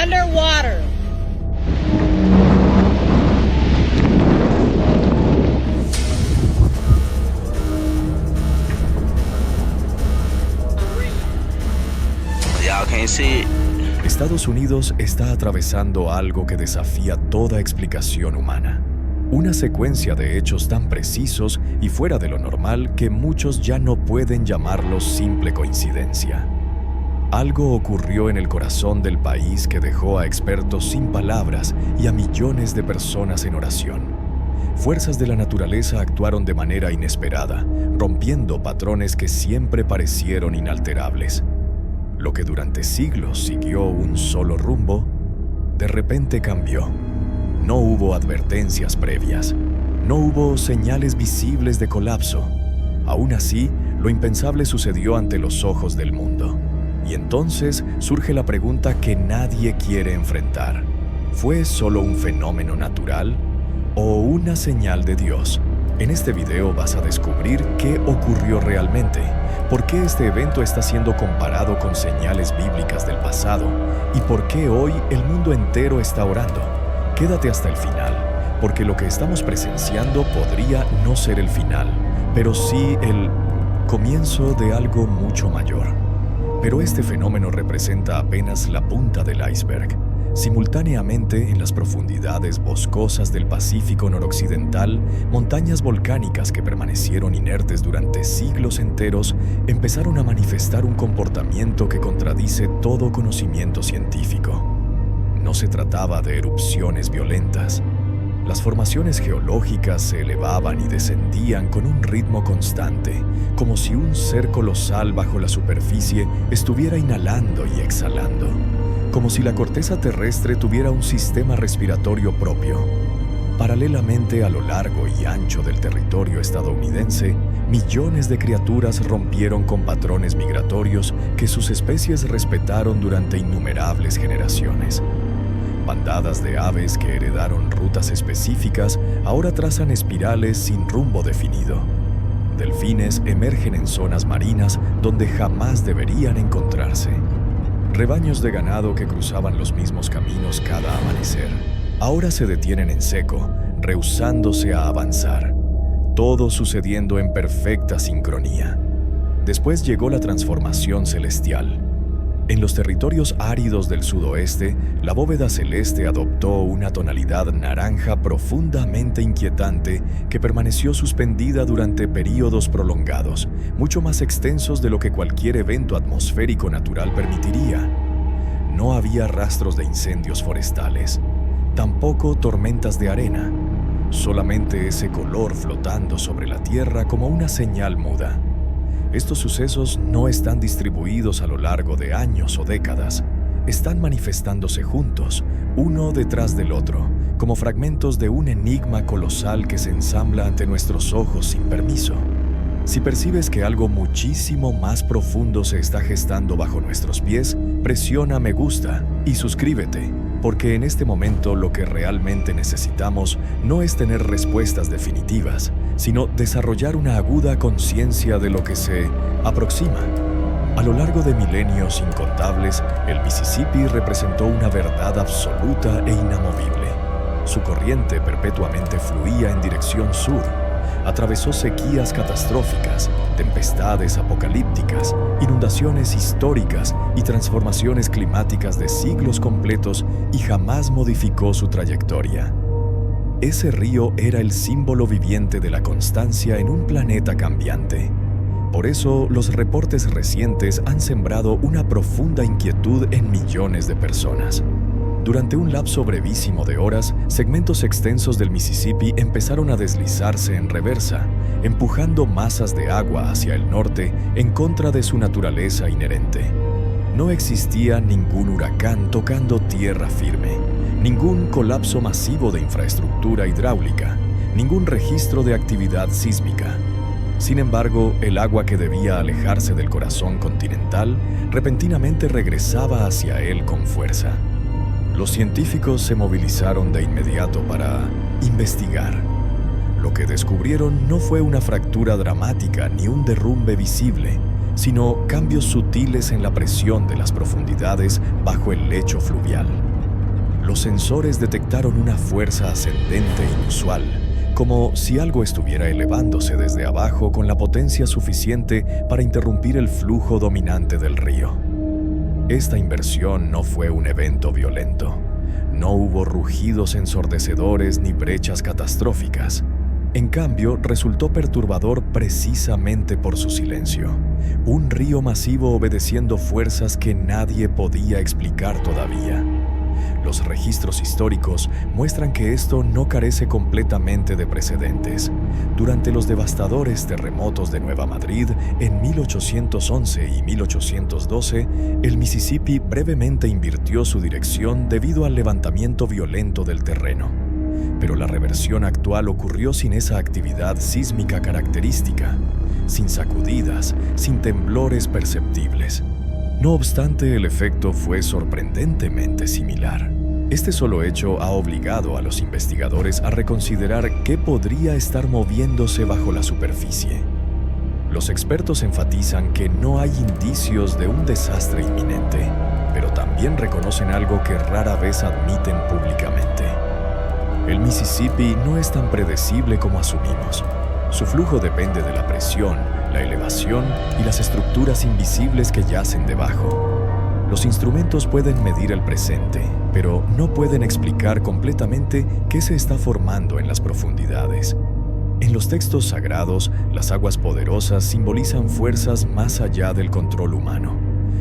underwater. Y'all can't see it. Estados Unidos está atravesando algo que desafía toda explicación humana. Una secuencia de hechos tan precisos y fuera de lo normal que muchos ya no pueden llamarlo simple coincidencia. Algo ocurrió en el corazón del país que dejó a expertos sin palabras y a millones de personas en oración. Fuerzas de la naturaleza actuaron de manera inesperada, rompiendo patrones que siempre parecieron inalterables. Lo que durante siglos siguió un solo rumbo, de repente cambió. No hubo advertencias previas. No hubo señales visibles de colapso. Aún así, lo impensable sucedió ante los ojos del mundo. Y entonces surge la pregunta que nadie quiere enfrentar. ¿Fue solo un fenómeno natural o una señal de Dios? En este video vas a descubrir qué ocurrió realmente, por qué este evento está siendo comparado con señales bíblicas del pasado y por qué hoy el mundo entero está orando. Quédate hasta el final, porque lo que estamos presenciando podría no ser el final, pero sí el comienzo de algo mucho mayor. Pero este fenómeno representa apenas la punta del iceberg. Simultáneamente, en las profundidades boscosas del Pacífico noroccidental, montañas volcánicas que permanecieron inertes durante siglos enteros empezaron a manifestar un comportamiento que contradice todo conocimiento científico. No se trataba de erupciones violentas. Las formaciones geológicas se elevaban y descendían con un ritmo constante, como si un ser colosal bajo la superficie estuviera inhalando y exhalando, como si la corteza terrestre tuviera un sistema respiratorio propio. Paralelamente a lo largo y ancho del territorio estadounidense, millones de criaturas rompieron con patrones migratorios que sus especies respetaron durante innumerables generaciones. Bandadas de aves que heredaron rutas específicas ahora trazan espirales sin rumbo definido. Delfines emergen en zonas marinas donde jamás deberían encontrarse. Rebaños de ganado que cruzaban los mismos caminos cada amanecer ahora se detienen en seco, rehusándose a avanzar. Todo sucediendo en perfecta sincronía. Después llegó la transformación celestial. En los territorios áridos del sudoeste, la bóveda celeste adoptó una tonalidad naranja profundamente inquietante que permaneció suspendida durante períodos prolongados, mucho más extensos de lo que cualquier evento atmosférico natural permitiría. No había rastros de incendios forestales, tampoco tormentas de arena, solamente ese color flotando sobre la tierra como una señal muda. Estos sucesos no están distribuidos a lo largo de años o décadas. Están manifestándose juntos, uno detrás del otro, como fragmentos de un enigma colosal que se ensambla ante nuestros ojos sin permiso. Si percibes que algo muchísimo más profundo se está gestando bajo nuestros pies, presiona me gusta y suscríbete, porque en este momento lo que realmente necesitamos no es tener respuestas definitivas, sino desarrollar una aguda conciencia de lo que se aproxima. A lo largo de milenios incontables, el Mississippi representó una verdad absoluta e inamovible. Su corriente perpetuamente fluía en dirección sur. Atravesó sequías catastróficas, tempestades apocalípticas, inundaciones históricas y transformaciones climáticas de siglos completos y jamás modificó su trayectoria. Ese río era el símbolo viviente de la constancia en un planeta cambiante. Por eso, los reportes recientes han sembrado una profunda inquietud en millones de personas. Durante un lapso brevísimo de horas, segmentos extensos del Mississippi empezaron a deslizarse en reversa, empujando masas de agua hacia el norte en contra de su naturaleza inherente. No existía ningún huracán tocando tierra firme, ningún colapso masivo de infraestructura hidráulica, ningún registro de actividad sísmica. Sin embargo, el agua que debía alejarse del corazón continental repentinamente regresaba hacia él con fuerza. Los científicos se movilizaron de inmediato para investigar. Lo que descubrieron no fue una fractura dramática ni un derrumbe visible, sino cambios sutiles en la presión de las profundidades bajo el lecho fluvial. los sensores detectaron una fuerza ascendente inusual, como si algo estuviera elevándose desde abajo con la potencia suficiente para interrumpir el flujo dominante del río. Esta inversión no fue un evento violento. No hubo rugidos ensordecedores ni brechas catastróficas. En cambio, resultó perturbador precisamente por su silencio. Un río masivo obedeciendo fuerzas que nadie podía explicar todavía. Los registros históricos muestran que esto no carece completamente de precedentes. Durante los devastadores terremotos de Nueva Madrid en 1811 y 1812, el Mississippi brevemente invirtió su dirección debido al levantamiento violento del terreno. Pero la reversión actual ocurrió sin esa actividad sísmica característica, sin sacudidas, sin temblores perceptibles. No obstante, el efecto fue sorprendentemente similar. Este solo hecho ha obligado a los investigadores a reconsiderar qué podría estar moviéndose bajo la superficie. Los expertos enfatizan que no hay indicios de un desastre inminente, pero también reconocen algo que rara vez admiten públicamente. El Mississippi no es tan predecible como asumimos. Su flujo depende de la presión, la elevación y las estructuras invisibles que yacen debajo. Los instrumentos pueden medir el presente, pero no pueden explicar completamente qué se está formando en las profundidades. En los textos sagrados, las aguas poderosas simbolizan fuerzas más allá del control humano,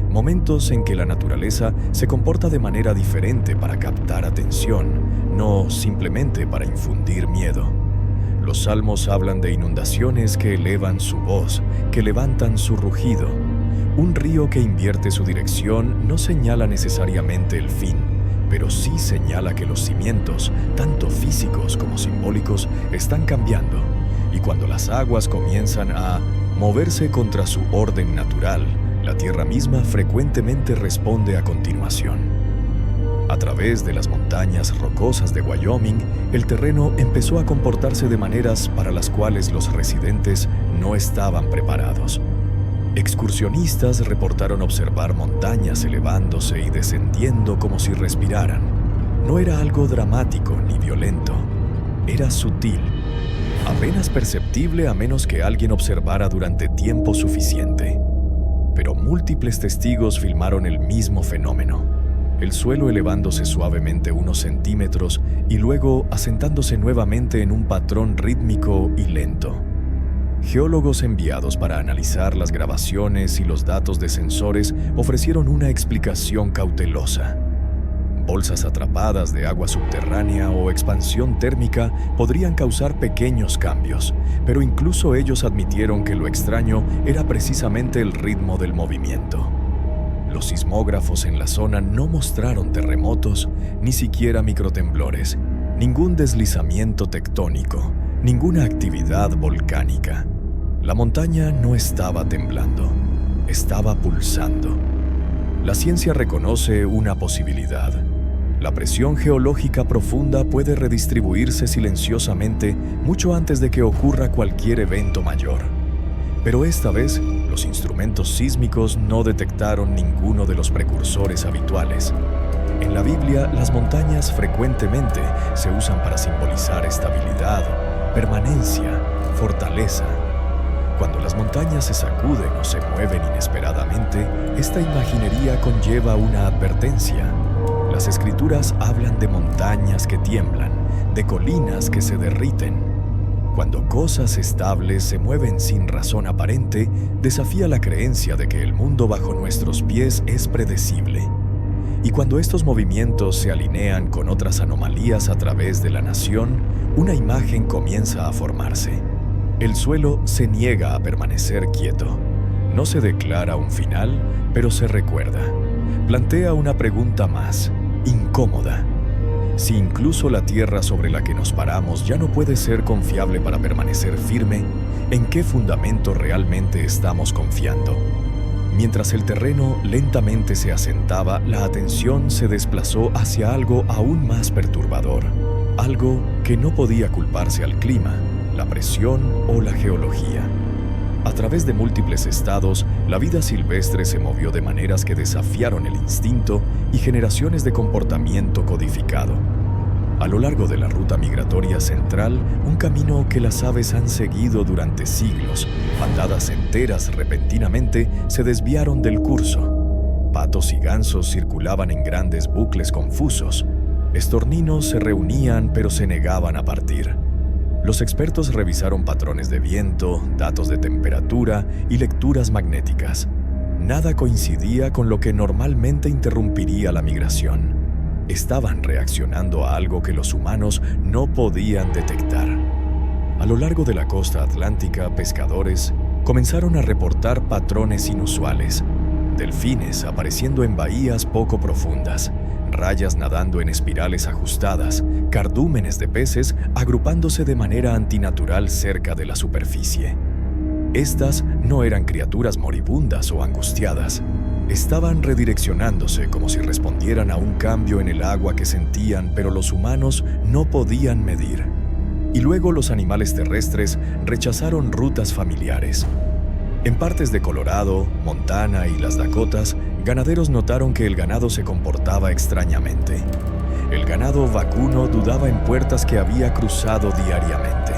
momentos en que la naturaleza se comporta de manera diferente para captar atención, no simplemente para infundir miedo. Los salmos hablan de inundaciones que elevan su voz, que levantan su rugido. Un río que invierte su dirección no señala necesariamente el fin, pero sí señala que los cimientos, tanto físicos como simbólicos, están cambiando. Y cuando las aguas comienzan a moverse contra su orden natural, la tierra misma frecuentemente responde a continuación. A través de las montañas rocosas de Wyoming, el terreno empezó a comportarse de maneras para las cuales los residentes no estaban preparados. Excursionistas reportaron observar montañas elevándose y descendiendo como si respiraran. No era algo dramático ni violento, era sutil, apenas perceptible a menos que alguien observara durante tiempo suficiente. Pero múltiples testigos filmaron el mismo fenómeno. El suelo elevándose suavemente unos centímetros y luego asentándose nuevamente en un patrón rítmico y lento. Geólogos enviados para analizar las grabaciones y los datos de sensores ofrecieron una explicación cautelosa. Bolsas atrapadas de agua subterránea o expansión térmica podrían causar pequeños cambios, pero incluso ellos admitieron que lo extraño era precisamente el ritmo del movimiento. Los sismógrafos en la zona no mostraron terremotos, ni siquiera microtemblores, ningún deslizamiento tectónico, ninguna actividad volcánica. La montaña no estaba temblando, estaba pulsando. La ciencia reconoce una posibilidad. La presión geológica profunda puede redistribuirse silenciosamente mucho antes de que ocurra cualquier evento mayor. Pero esta vez, los instrumentos sísmicos no detectaron ninguno de los precursores habituales. En la Biblia, las montañas frecuentemente se usan para simbolizar estabilidad, permanencia, fortaleza. Cuando las montañas se sacuden o se mueven inesperadamente, esta imaginería conlleva una advertencia. Las escrituras hablan de montañas que tiemblan, de colinas que se derriten. Cuando cosas estables se mueven sin razón aparente, desafía la creencia de que el mundo bajo nuestros pies es predecible. Y cuando estos movimientos se alinean con otras anomalías a través de la nación, una imagen comienza a formarse. El suelo se niega a permanecer quieto. No se declara un final, pero se recuerda. Plantea una pregunta más, incómoda. Si incluso la tierra sobre la que nos paramos ya no puede ser confiable para permanecer firme, ¿en qué fundamento realmente estamos confiando? Mientras el terreno lentamente se asentaba, la atención se desplazó hacia algo aún más perturbador, algo que no podía culparse al clima, la presión o la geología. A través de múltiples estados, la vida silvestre se movió de maneras que desafiaron el instinto y generaciones de comportamiento codificado. A lo largo de la ruta migratoria central, un camino que las aves han seguido durante siglos, bandadas enteras repentinamente se desviaron del curso. Patos y gansos circulaban en grandes bucles confusos. Estorninos se reunían pero se negaban a partir. Los expertos revisaron patrones de viento, datos de temperatura y lecturas magnéticas. Nada coincidía con lo que normalmente interrumpiría la migración. Estaban reaccionando a algo que los humanos no podían detectar. A lo largo de la costa atlántica, pescadores comenzaron a reportar patrones inusuales. Delfines apareciendo en bahías poco profundas, rayas nadando en espirales ajustadas, cardúmenes de peces agrupándose de manera antinatural cerca de la superficie. Estas no eran criaturas moribundas o angustiadas. Estaban redireccionándose como si respondieran a un cambio en el agua que sentían, pero los humanos no podían medir. Y luego los animales terrestres rechazaron rutas familiares. En partes de Colorado, Montana y las Dakotas, ganaderos notaron que el ganado se comportaba extrañamente. El ganado vacuno dudaba en puertas que había cruzado diariamente.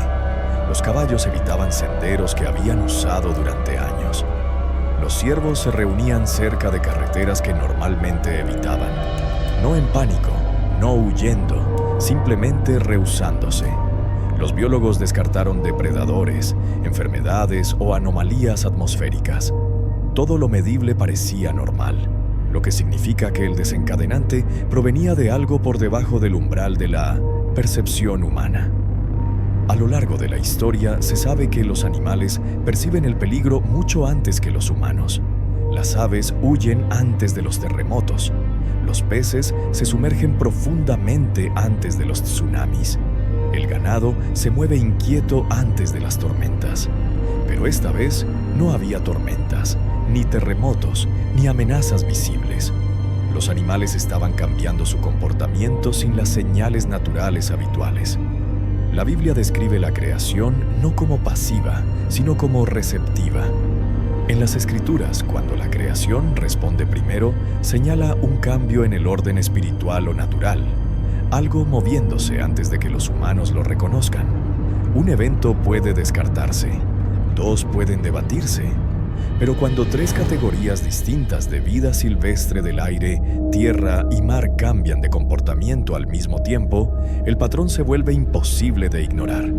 Los caballos evitaban senderos que habían usado durante años. Los ciervos se reunían cerca de carreteras que normalmente evitaban. No en pánico, no huyendo, simplemente rehusándose. Los biólogos descartaron depredadores, enfermedades o anomalías atmosféricas. Todo lo medible parecía normal, lo que significa que el desencadenante provenía de algo por debajo del umbral de la percepción humana. A lo largo de la historia se sabe que los animales perciben el peligro mucho antes que los humanos. Las aves huyen antes de los terremotos. Los peces se sumergen profundamente antes de los tsunamis. El ganado se mueve inquieto antes de las tormentas. Pero esta vez no había tormentas, ni terremotos, ni amenazas visibles. Los animales estaban cambiando su comportamiento sin las señales naturales habituales. La Biblia describe la creación no como pasiva, sino como receptiva. En las Escrituras, cuando la creación responde primero, señala un cambio en el orden espiritual o natural, algo moviéndose antes de que los humanos lo reconozcan. Un evento puede descartarse, dos pueden debatirse, pero cuando tres categorías distintas de vida silvestre del aire, tierra y mar cambian de comportamiento al mismo tiempo, el patrón se vuelve imposible de ignorar.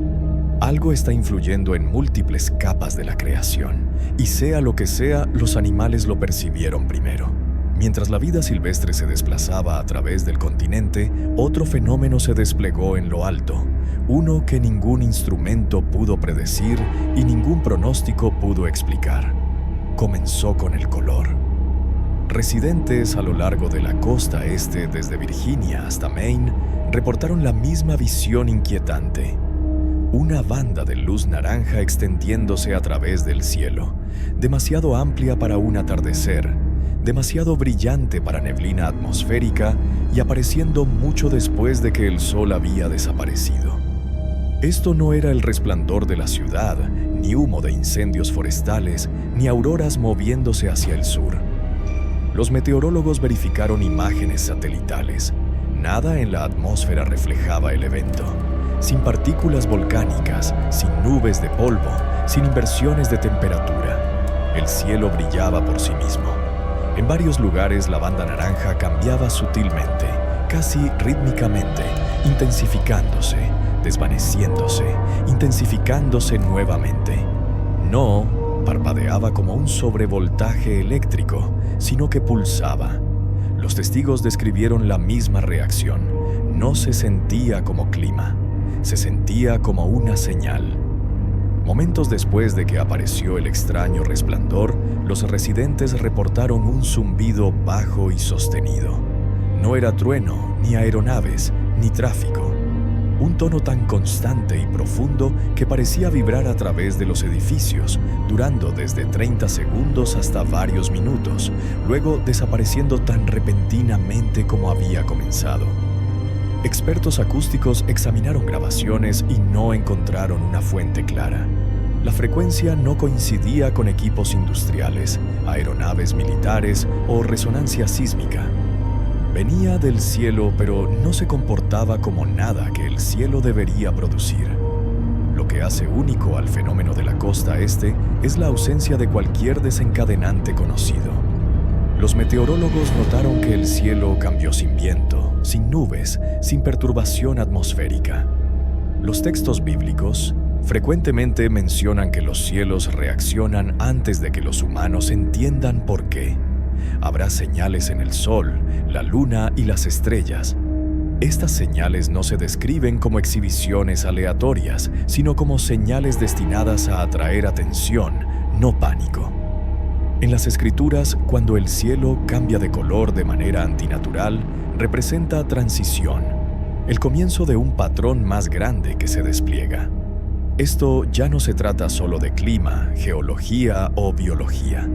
Algo está influyendo en múltiples capas de la creación, y sea lo que sea, los animales lo percibieron primero. Mientras la vida silvestre se desplazaba a través del continente, otro fenómeno se desplegó en lo alto, uno que ningún instrumento pudo predecir y ningún pronóstico pudo explicar. Comenzó con el color. Residentes a lo largo de la costa este, desde Virginia hasta Maine, reportaron la misma visión inquietante. Una banda de luz naranja extendiéndose a través del cielo, demasiado amplia para un atardecer, demasiado brillante para neblina atmosférica y apareciendo mucho después de que el sol había desaparecido. Esto no era el resplandor de la ciudad, ni humo de incendios forestales, ni auroras moviéndose hacia el sur. Los meteorólogos verificaron imágenes satelitales. Nada en la atmósfera reflejaba el evento. Sin partículas volcánicas, sin nubes de polvo, sin inversiones de temperatura. El cielo brillaba por sí mismo. En varios lugares la banda naranja cambiaba sutilmente, casi rítmicamente, intensificándose, desvaneciéndose, intensificándose nuevamente. No parpadeaba como un sobrevoltaje eléctrico, sino que pulsaba. Los testigos describieron la misma reacción. No se sentía como clima, se sentía como una señal. Momentos después de que apareció el extraño resplandor, los residentes reportaron un zumbido bajo y sostenido. No era trueno, ni aeronaves, ni tráfico. Un tono tan constante y profundo que parecía vibrar a través de los edificios, durando desde 30 segundos hasta varios minutos, luego desapareciendo tan repentinamente como había comenzado. Expertos acústicos examinaron grabaciones y no encontraron una fuente clara. La frecuencia no coincidía con equipos industriales, aeronaves militares o resonancia sísmica. Venía del cielo, pero no se comportaba como nada que el cielo debería producir. Lo que hace único al fenómeno de la costa este es la ausencia de cualquier desencadenante conocido. Los meteorólogos notaron que el cielo cambió sin viento, sin nubes, sin perturbación atmosférica. Los textos bíblicos frecuentemente mencionan que los cielos reaccionan antes de que los humanos entiendan por qué. Habrá señales en el sol, la luna y las estrellas. Estas señales no se describen como exhibiciones aleatorias, sino como señales destinadas a atraer atención, no pánico. En las Escrituras, cuando el cielo cambia de color de manera antinatural, representa transición, el comienzo de un patrón más grande que se despliega. Esto ya no se trata solo de clima, geología o biología.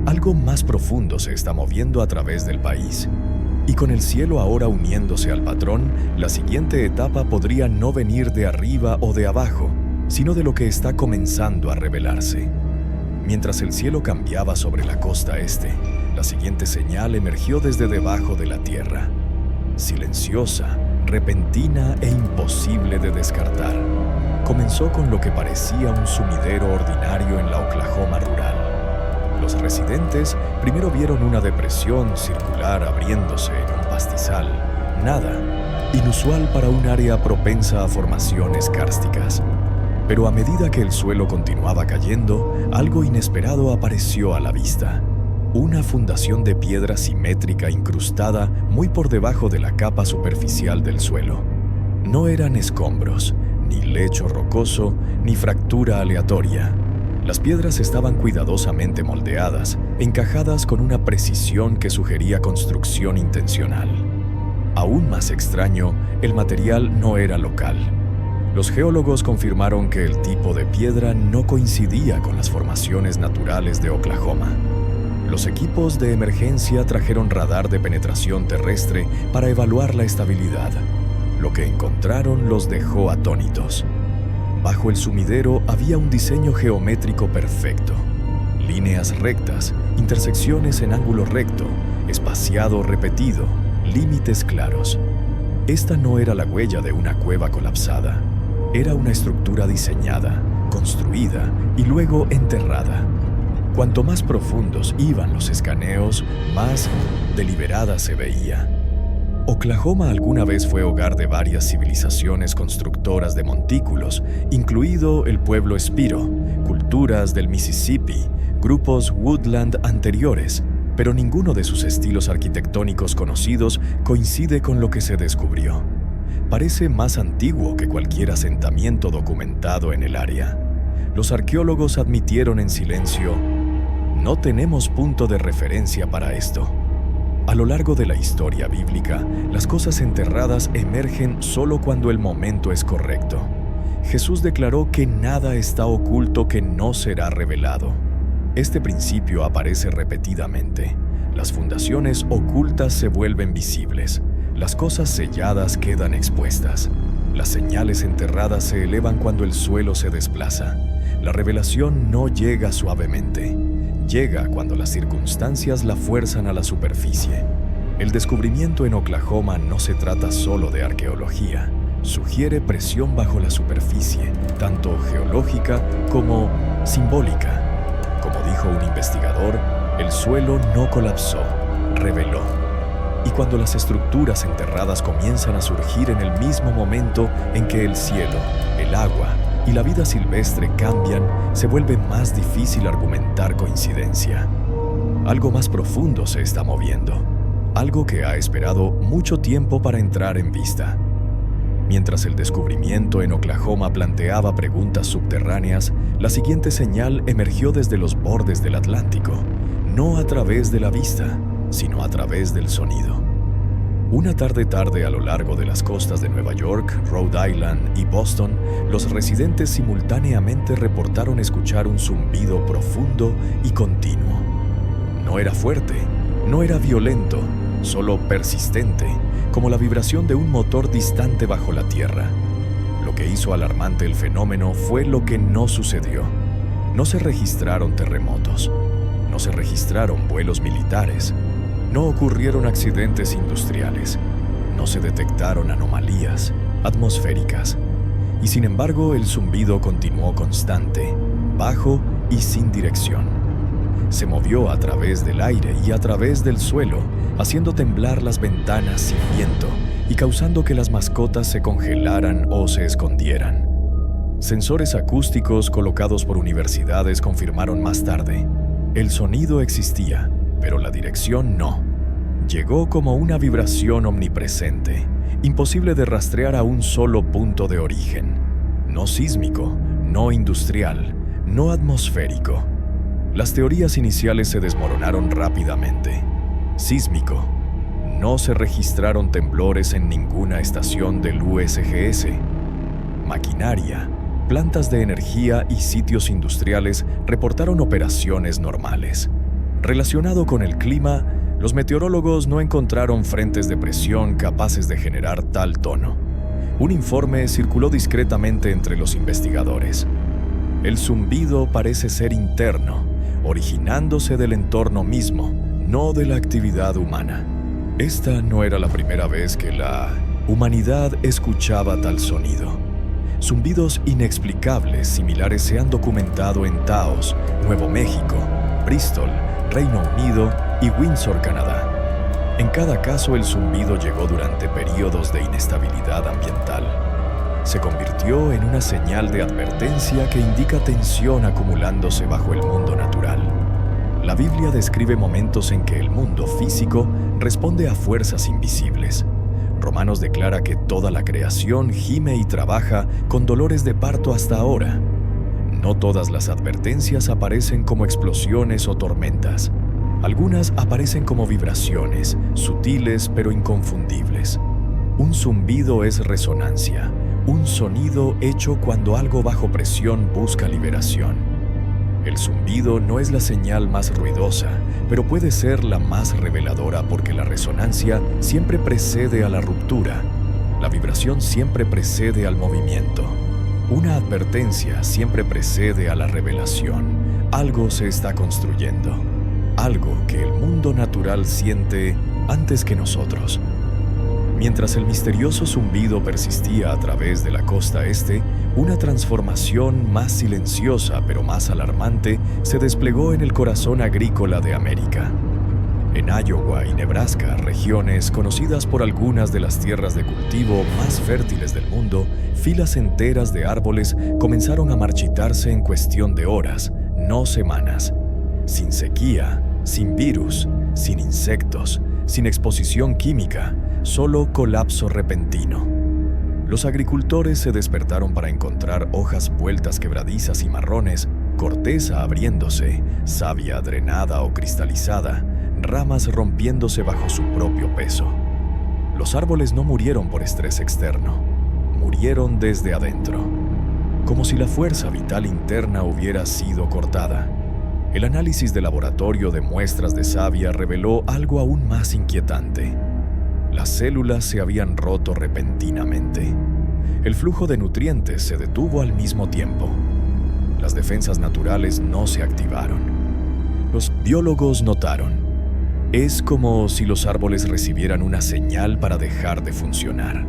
Algo más profundo se está moviendo a través del país. Y con el cielo ahora uniéndose al patrón, la siguiente etapa podría no venir de arriba o de abajo, sino de lo que está comenzando a revelarse. Mientras el cielo cambiaba sobre la costa este, la siguiente señal emergió desde debajo de la tierra. Silenciosa, repentina e imposible de descartar. Comenzó con lo que parecía un sumidero ordinario en la Oklahoma rural. Los residentes primero vieron una depresión circular abriéndose en un pastizal. Nada, inusual para un área propensa a formaciones kársticas. Pero a medida que el suelo continuaba cayendo, algo inesperado apareció a la vista. Una fundación de piedra simétrica incrustada muy por debajo de la capa superficial del suelo. No eran escombros, ni lecho rocoso, ni fractura aleatoria. Las piedras estaban cuidadosamente moldeadas, encajadas con una precisión que sugería construcción intencional. Aún más extraño, el material no era local. Los geólogos confirmaron que el tipo de piedra no coincidía con las formaciones naturales de Oklahoma. Los equipos de emergencia trajeron radar de penetración terrestre para evaluar la estabilidad. Lo que encontraron los dejó atónitos. Bajo el sumidero había un diseño geométrico perfecto. Líneas rectas, intersecciones en ángulo recto, espaciado repetido, límites claros. Esta no era la huella de una cueva colapsada. Era una estructura diseñada, construida y luego enterrada. Cuanto más profundos iban los escaneos, más deliberada se veía. Oklahoma alguna vez fue hogar de varias civilizaciones constructoras de montículos, incluido el pueblo Spiro, culturas del Mississippi, grupos Woodland anteriores, pero ninguno de sus estilos arquitectónicos conocidos coincide con lo que se descubrió. Parece más antiguo que cualquier asentamiento documentado en el área. Los arqueólogos admitieron en silencio: no tenemos punto de referencia para esto. A lo largo de la historia bíblica, las cosas enterradas emergen solo cuando el momento es correcto. Jesús declaró que nada está oculto que no será revelado. Este principio aparece repetidamente. Las fundaciones ocultas se vuelven visibles. Las cosas selladas quedan expuestas. Las señales enterradas se elevan cuando el suelo se desplaza. La revelación no llega suavemente. Llega cuando las circunstancias la fuerzan a la superficie. El descubrimiento en Oklahoma no se trata solo de arqueología. Sugiere presión bajo la superficie, tanto geológica como simbólica. Como dijo un investigador, el suelo no colapsó, reveló. Y cuando las estructuras enterradas comienzan a surgir en el mismo momento en que el cielo, el agua y la vida silvestre cambian, se vuelve más difícil argumentar coincidencia. Algo más profundo se está moviendo, algo que ha esperado mucho tiempo para entrar en vista. Mientras el descubrimiento en Oklahoma planteaba preguntas subterráneas, la siguiente señal emergió desde los bordes del Atlántico, no a través de la vista, sino a través del sonido. Una tarde a lo largo de las costas de Nueva York, Rhode Island y Boston, los residentes simultáneamente reportaron escuchar un zumbido profundo y continuo. No era fuerte, no era violento, solo persistente, como la vibración de un motor distante bajo la tierra. Lo que hizo alarmante el fenómeno fue lo que no sucedió. No se registraron terremotos, no se registraron vuelos militares, no ocurrieron accidentes industriales, no se detectaron anomalías atmosféricas. Y sin embargo, el zumbido continuó constante, bajo y sin dirección. Se movió a través del aire y a través del suelo, haciendo temblar las ventanas sin viento y causando que las mascotas se congelaran o se escondieran. Sensores acústicos colocados por universidades confirmaron más tarde: el sonido existía, pero la dirección no. Llegó como una vibración omnipresente, imposible de rastrear a un solo punto de origen. No sísmico, no industrial, no atmosférico. Las teorías iniciales se desmoronaron rápidamente. Sísmico. No se registraron temblores en ninguna estación del USGS. Maquinaria, plantas de energía y sitios industriales reportaron operaciones normales. Relacionado con el clima, los meteorólogos no encontraron frentes de presión capaces de generar tal tono. Un informe circuló discretamente entre los investigadores. El zumbido parece ser interno, originándose del entorno mismo, no de la actividad humana. Esta no era la primera vez que la humanidad escuchaba tal sonido. Zumbidos inexplicables similares se han documentado en Taos, Nuevo México, Bristol, Reino Unido y Windsor, Canadá. En cada caso, el zumbido llegó durante períodos de inestabilidad ambiental. Se convirtió en una señal de advertencia que indica tensión acumulándose bajo el mundo natural. La Biblia describe momentos en que el mundo físico responde a fuerzas invisibles. Romanos declara que toda la creación gime y trabaja con dolores de parto hasta ahora. No todas las advertencias aparecen como explosiones o tormentas. Algunas aparecen como vibraciones, sutiles pero inconfundibles. Un zumbido es resonancia, un sonido hecho cuando algo bajo presión busca liberación. El zumbido no es la señal más ruidosa, pero puede ser la más reveladora porque la resonancia siempre precede a la ruptura. La vibración siempre precede al movimiento. Una advertencia siempre precede a la revelación. Algo se está construyendo. Algo que el mundo natural siente antes que nosotros. Mientras el misterioso zumbido persistía a través de la costa este, una transformación más silenciosa pero más alarmante se desplegó en el corazón agrícola de América. En Iowa y Nebraska, regiones conocidas por algunas de las tierras de cultivo más fértiles del mundo, filas enteras de árboles comenzaron a marchitarse en cuestión de horas, no semanas. Sin sequía, sin virus, sin insectos, sin exposición química, solo colapso repentino. Los agricultores se despertaron para encontrar hojas vueltas quebradizas y marrones, corteza abriéndose, savia drenada o cristalizada, ramas rompiéndose bajo su propio peso. Los árboles no murieron por estrés externo, murieron desde adentro, como si la fuerza vital interna hubiera sido cortada. El análisis de laboratorio de muestras de savia reveló algo aún más inquietante. Las células se habían roto repentinamente. El flujo de nutrientes se detuvo al mismo tiempo. Las defensas naturales no se activaron. Los biólogos notaron: es como si los árboles recibieran una señal para dejar de funcionar.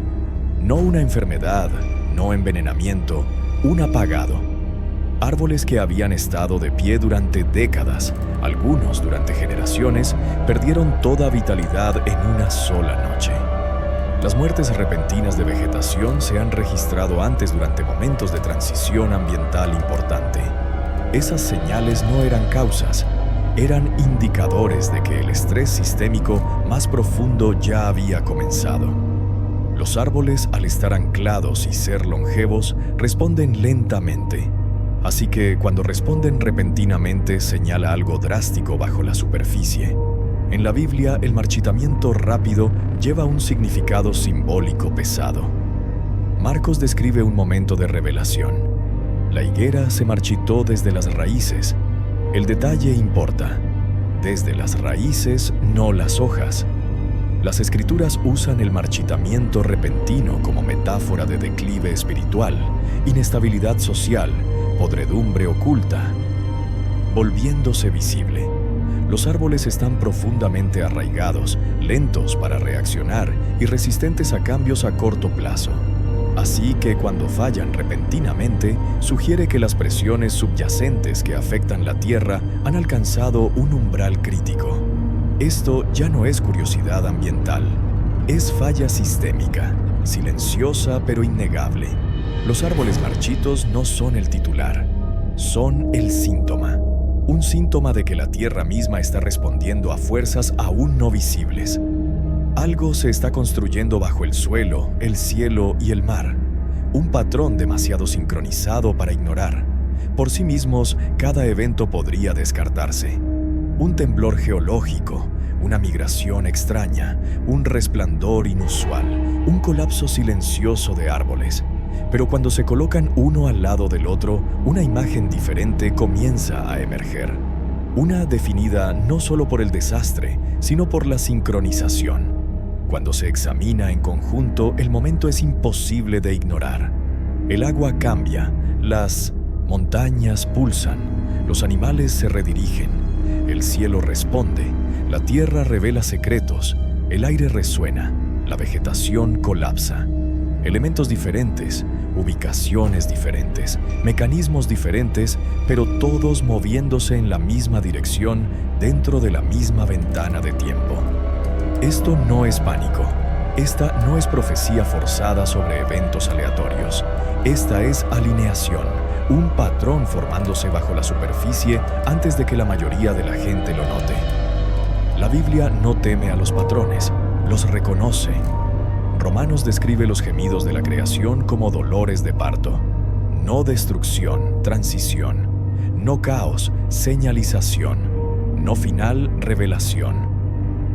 No una enfermedad, no envenenamiento, un apagado. Árboles que habían estado de pie durante décadas, algunos durante generaciones, perdieron toda vitalidad en una sola noche. Las muertes repentinas de vegetación se han registrado antes durante momentos de transición ambiental importante. Esas señales no eran causas, eran indicadores de que el estrés sistémico más profundo ya había comenzado. Los árboles, al estar anclados y ser longevos, responden lentamente. Así que cuando responden repentinamente señala algo drástico bajo la superficie. En la Biblia, el marchitamiento rápido lleva un significado simbólico pesado. Marcos describe un momento de revelación. La higuera se marchitó desde las raíces. El detalle importa. Desde las raíces, no las hojas. Las Escrituras usan el marchitamiento repentino como metáfora de declive espiritual, inestabilidad social, podredumbre oculta, volviéndose visible. Los árboles están profundamente arraigados, lentos para reaccionar y resistentes a cambios a corto plazo. Así que cuando fallan repentinamente, sugiere que las presiones subyacentes que afectan la Tierra han alcanzado un umbral crítico. Esto ya no es curiosidad ambiental, es falla sistémica, silenciosa pero innegable. Los árboles marchitos no son el titular, son el síntoma. Un síntoma de que la Tierra misma está respondiendo a fuerzas aún no visibles. Algo se está construyendo bajo el suelo, el cielo y el mar. Un patrón demasiado sincronizado para ignorar. Por sí mismos, cada evento podría descartarse. Un temblor geológico, una migración extraña, un resplandor inusual, un colapso silencioso de árboles. Pero cuando se colocan uno al lado del otro, una imagen diferente comienza a emerger. Una definida no solo por el desastre, sino por la sincronización. Cuando se examina en conjunto, el momento es imposible de ignorar. El agua cambia, las montañas pulsan, los animales se redirigen, el cielo responde, la tierra revela secretos, el aire resuena, la vegetación colapsa. Elementos diferentes, ubicaciones diferentes, mecanismos diferentes, pero todos moviéndose en la misma dirección dentro de la misma ventana de tiempo. Esto no es pánico. Esta no es profecía forzada sobre eventos aleatorios. Esta es alineación, un patrón formándose bajo la superficie antes de que la mayoría de la gente lo note. La Biblia no teme a los patrones, los reconoce. Romanos describe los gemidos de la creación como dolores de parto. No destrucción, transición. No caos, señalización. No final, revelación.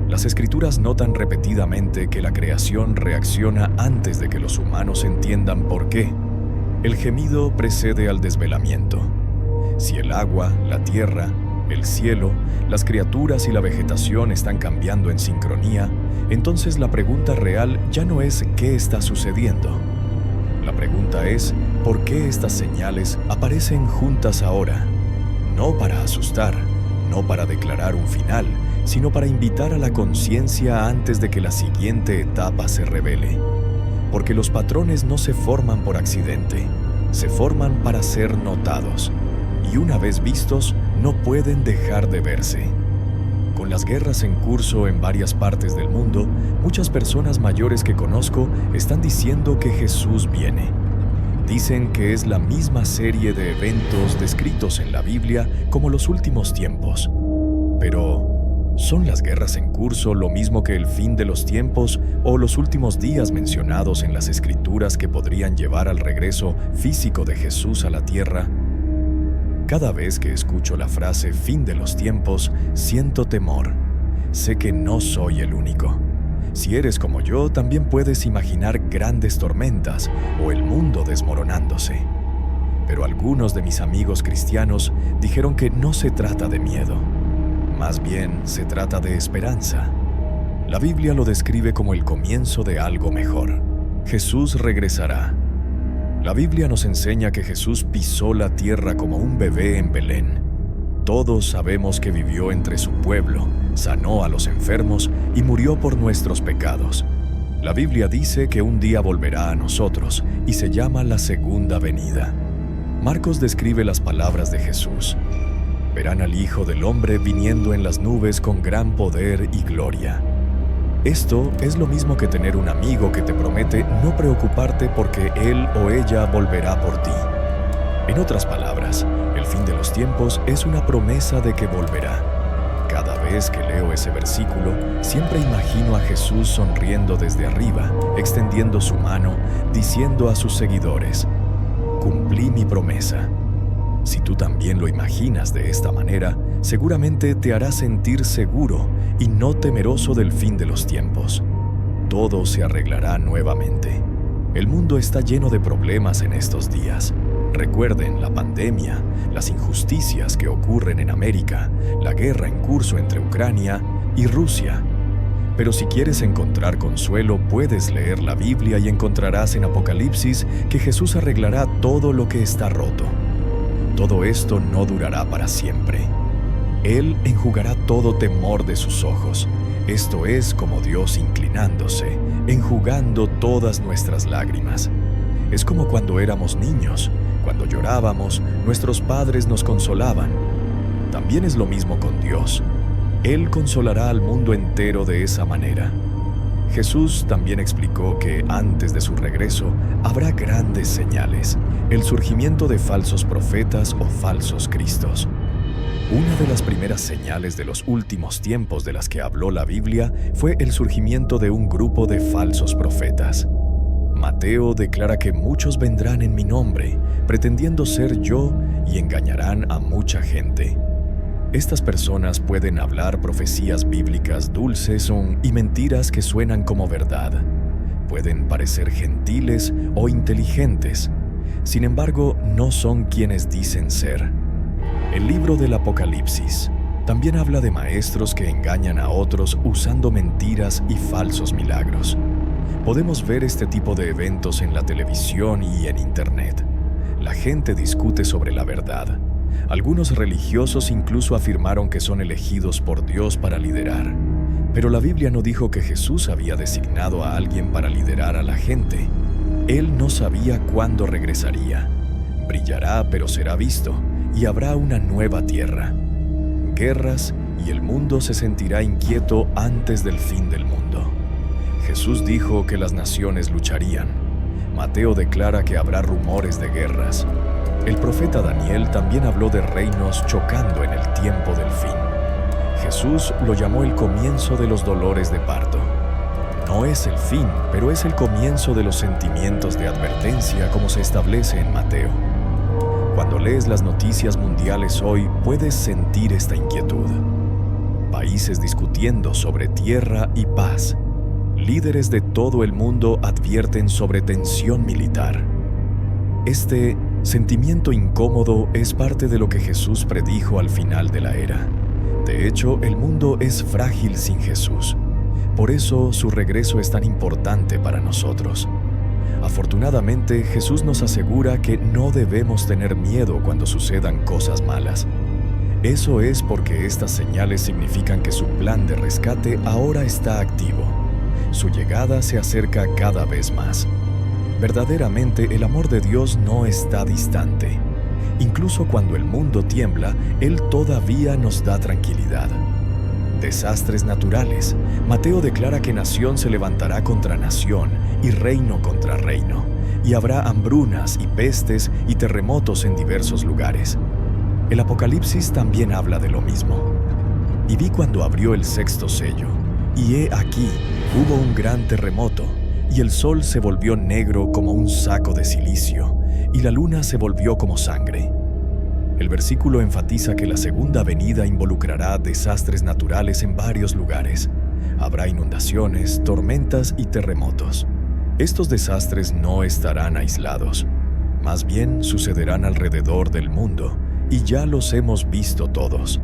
Las Escrituras notan repetidamente que la creación reacciona antes de que los humanos entiendan por qué. El gemido precede al desvelamiento. Si el agua, la tierra, el cielo, las criaturas y la vegetación están cambiando en sincronía, entonces la pregunta real ya no es ¿qué está sucediendo? La pregunta es ¿por qué estas señales aparecen juntas ahora? No para asustar, no para declarar un final, sino para invitar a la conciencia antes de que la siguiente etapa se revele. Porque los patrones no se forman por accidente, se forman para ser notados, y una vez vistos, no pueden dejar de verse. Con las guerras en curso en varias partes del mundo, muchas personas mayores que conozco están diciendo que Jesús viene. Dicen que es la misma serie de eventos descritos en la Biblia como los últimos tiempos. Pero, ¿son las guerras en curso lo mismo que el fin de los tiempos o los últimos días mencionados en las Escrituras que podrían llevar al regreso físico de Jesús a la tierra? Cada vez que escucho la frase fin de los tiempos, siento temor. Sé que no soy el único. Si eres como yo, también puedes imaginar grandes tormentas o el mundo desmoronándose. Pero algunos de mis amigos cristianos dijeron que no se trata de miedo. Más bien, se trata de esperanza. La Biblia lo describe como el comienzo de algo mejor. Jesús regresará. La Biblia nos enseña que Jesús pisó la tierra como un bebé en Belén. Todos sabemos que vivió entre su pueblo, sanó a los enfermos y murió por nuestros pecados. La Biblia dice que un día volverá a nosotros y se llama la segunda venida. Marcos describe las palabras de Jesús. Verán al Hijo del Hombre viniendo en las nubes con gran poder y gloria. Esto es lo mismo que tener un amigo que te promete no preocuparte porque él o ella volverá por ti. En otras palabras, el fin de los tiempos es una promesa de que volverá. Cada vez que leo ese versículo, siempre imagino a Jesús sonriendo desde arriba, extendiendo su mano, diciendo a sus seguidores: «Cumplí mi promesa». Si tú también lo imaginas de esta manera, seguramente te hará sentir seguro y no temeroso del fin de los tiempos. Todo se arreglará nuevamente. El mundo está lleno de problemas en estos días. Recuerden la pandemia, las injusticias que ocurren en América, la guerra en curso entre Ucrania y Rusia. Pero si quieres encontrar consuelo, puedes leer la Biblia y encontrarás en Apocalipsis que Jesús arreglará todo lo que está roto. todo esto no durará para siempre. Él enjugará todo temor de sus ojos. Esto es como Dios inclinándose, enjugando todas nuestras lágrimas. Es como cuando éramos niños. Cuando llorábamos, nuestros padres nos consolaban. También es lo mismo con Dios. Él consolará al mundo entero de esa manera. Jesús también explicó que antes de su regreso habrá grandes señales, el surgimiento de falsos profetas o falsos cristos. Una de las primeras señales de los últimos tiempos de las que habló la Biblia fue el surgimiento de un grupo de falsos profetas. Mateo declara que muchos vendrán en mi nombre, pretendiendo ser yo, y engañarán a mucha gente. Estas personas pueden hablar profecías bíblicas dulces y mentiras que suenan como verdad. Pueden parecer gentiles o inteligentes. Sin embargo, no son quienes dicen ser. El libro del Apocalipsis también habla de maestros que engañan a otros usando mentiras y falsos milagros. Podemos ver este tipo de eventos en la televisión y en Internet. La gente discute sobre la verdad. Algunos religiosos incluso afirmaron que son elegidos por Dios para liderar. Pero la Biblia no dijo que Jesús había designado a alguien para liderar a la gente. Él no sabía cuándo regresaría. Brillará, pero será visto, y habrá una nueva tierra. Guerras, y el mundo se sentirá inquieto antes del fin del mundo. Jesús dijo que las naciones lucharían. Mateo declara que habrá rumores de guerras. El profeta Daniel también habló de reinos chocando en el tiempo del fin. Jesús lo llamó el comienzo de los dolores de parto. No es el fin, pero es el comienzo de los sentimientos de advertencia como se establece en Mateo. Cuando lees las noticias mundiales hoy, puedes sentir esta inquietud. Países discutiendo sobre tierra y paz. Líderes de todo el mundo advierten sobre tensión militar. Este sentimiento incómodo es parte de lo que Jesús predijo al final de la era. De hecho, el mundo es frágil sin Jesús. Por eso, su regreso es tan importante para nosotros. Afortunadamente, Jesús nos asegura que no debemos tener miedo cuando sucedan cosas malas. Eso es porque estas señales significan que su plan de rescate ahora está activo. Su llegada se acerca cada vez más. Verdaderamente, el amor de Dios no está distante. Incluso cuando el mundo tiembla, Él todavía nos da tranquilidad. Desastres naturales. Mateo declara que nación se levantará contra nación y reino contra reino, y habrá hambrunas y pestes y terremotos en diversos lugares. El Apocalipsis también habla de lo mismo. Y vi cuando abrió el sexto sello, y he aquí, hubo un gran terremoto, y el sol se volvió negro como un saco de cilicio, y la luna se volvió como sangre. El versículo enfatiza que la segunda venida involucrará desastres naturales en varios lugares. Habrá inundaciones, tormentas y terremotos. Estos desastres no estarán aislados. Más bien sucederán alrededor del mundo, y ya los hemos visto todos.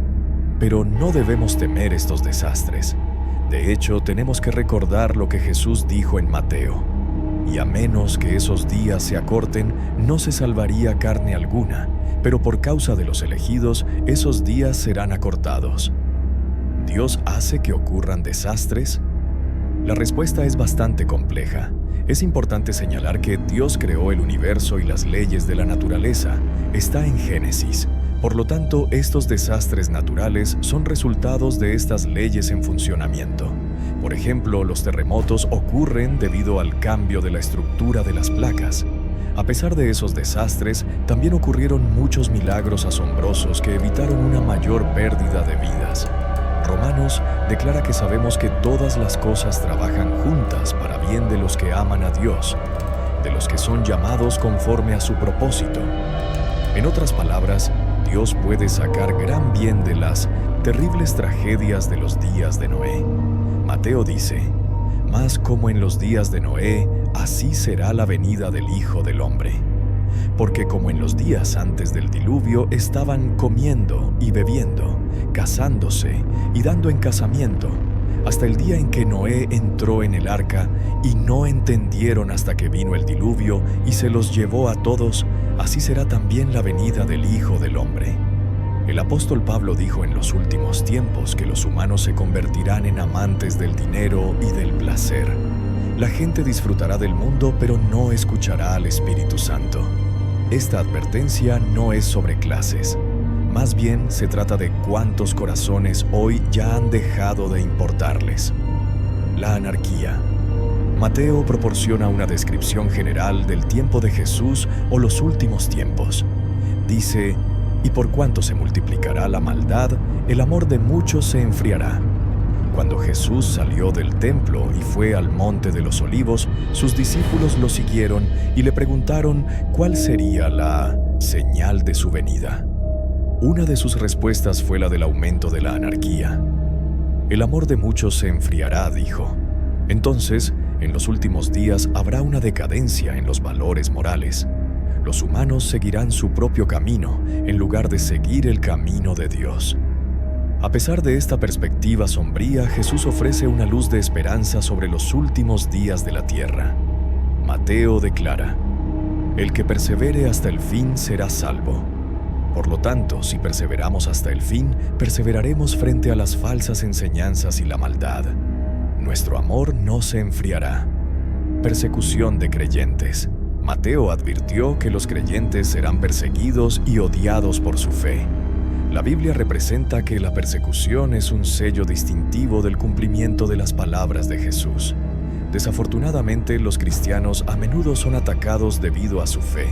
Pero no debemos temer estos desastres. De hecho, tenemos que recordar lo que Jesús dijo en Mateo. Y a menos que esos días se acorten, no se salvaría carne alguna, pero por causa de los elegidos, esos días serán acortados. ¿Dios hace que ocurran desastres? La respuesta es bastante compleja. Es importante señalar que Dios creó el universo y las leyes de la naturaleza. Está en Génesis. Por lo tanto, estos desastres naturales son resultados de estas leyes en funcionamiento. Por ejemplo, los terremotos ocurren debido al cambio de la estructura de las placas. A pesar de esos desastres, también ocurrieron muchos milagros asombrosos que evitaron una mayor pérdida de vidas. Romanos declara que sabemos que todas las cosas trabajan juntas para bien de los que aman a Dios, de los que son llamados conforme a su propósito. En otras palabras, Dios puede sacar gran bien de las terribles tragedias de los días de Noé. Mateo dice, «Mas como en los días de Noé, así será la venida del Hijo del Hombre. Porque como en los días antes del diluvio estaban comiendo y bebiendo, casándose y dando en casamiento, hasta el día en que Noé entró en el arca y no entendieron hasta que vino el diluvio y se los llevó a todos, así será también la venida del Hijo del Hombre. El apóstol Pablo dijo en los últimos tiempos que los humanos se convertirán en amantes del dinero y del placer. La gente disfrutará del mundo, pero no escuchará al Espíritu Santo. Esta advertencia no es sobre clases. Más bien se trata de cuántos corazones hoy ya han dejado de importarles. La anarquía. Mateo proporciona una descripción general del tiempo de Jesús o los últimos tiempos. Dice: «Y por cuanto se multiplicará la maldad, el amor de muchos se enfriará». Cuando Jesús salió del templo y fue al monte de los Olivos, sus discípulos lo siguieron y le preguntaron cuál sería la señal de su venida. Una de sus respuestas fue la del aumento de la anarquía. El amor de muchos se enfriará, dijo. Entonces, en los últimos días habrá una decadencia en los valores morales. Los humanos seguirán su propio camino en lugar de seguir el camino de Dios. A pesar de esta perspectiva sombría, Jesús ofrece una luz de esperanza sobre los últimos días de la tierra. Mateo declara: «El que persevere hasta el fin será salvo». Por lo tanto, si perseveramos hasta el fin, perseveraremos frente a las falsas enseñanzas y la maldad. Nuestro amor no se enfriará. Persecución de creyentes. Mateo advirtió que los creyentes serán perseguidos y odiados por su fe. La Biblia representa que la persecución es un sello distintivo del cumplimiento de las palabras de Jesús. Desafortunadamente, los cristianos a menudo son atacados debido a su fe,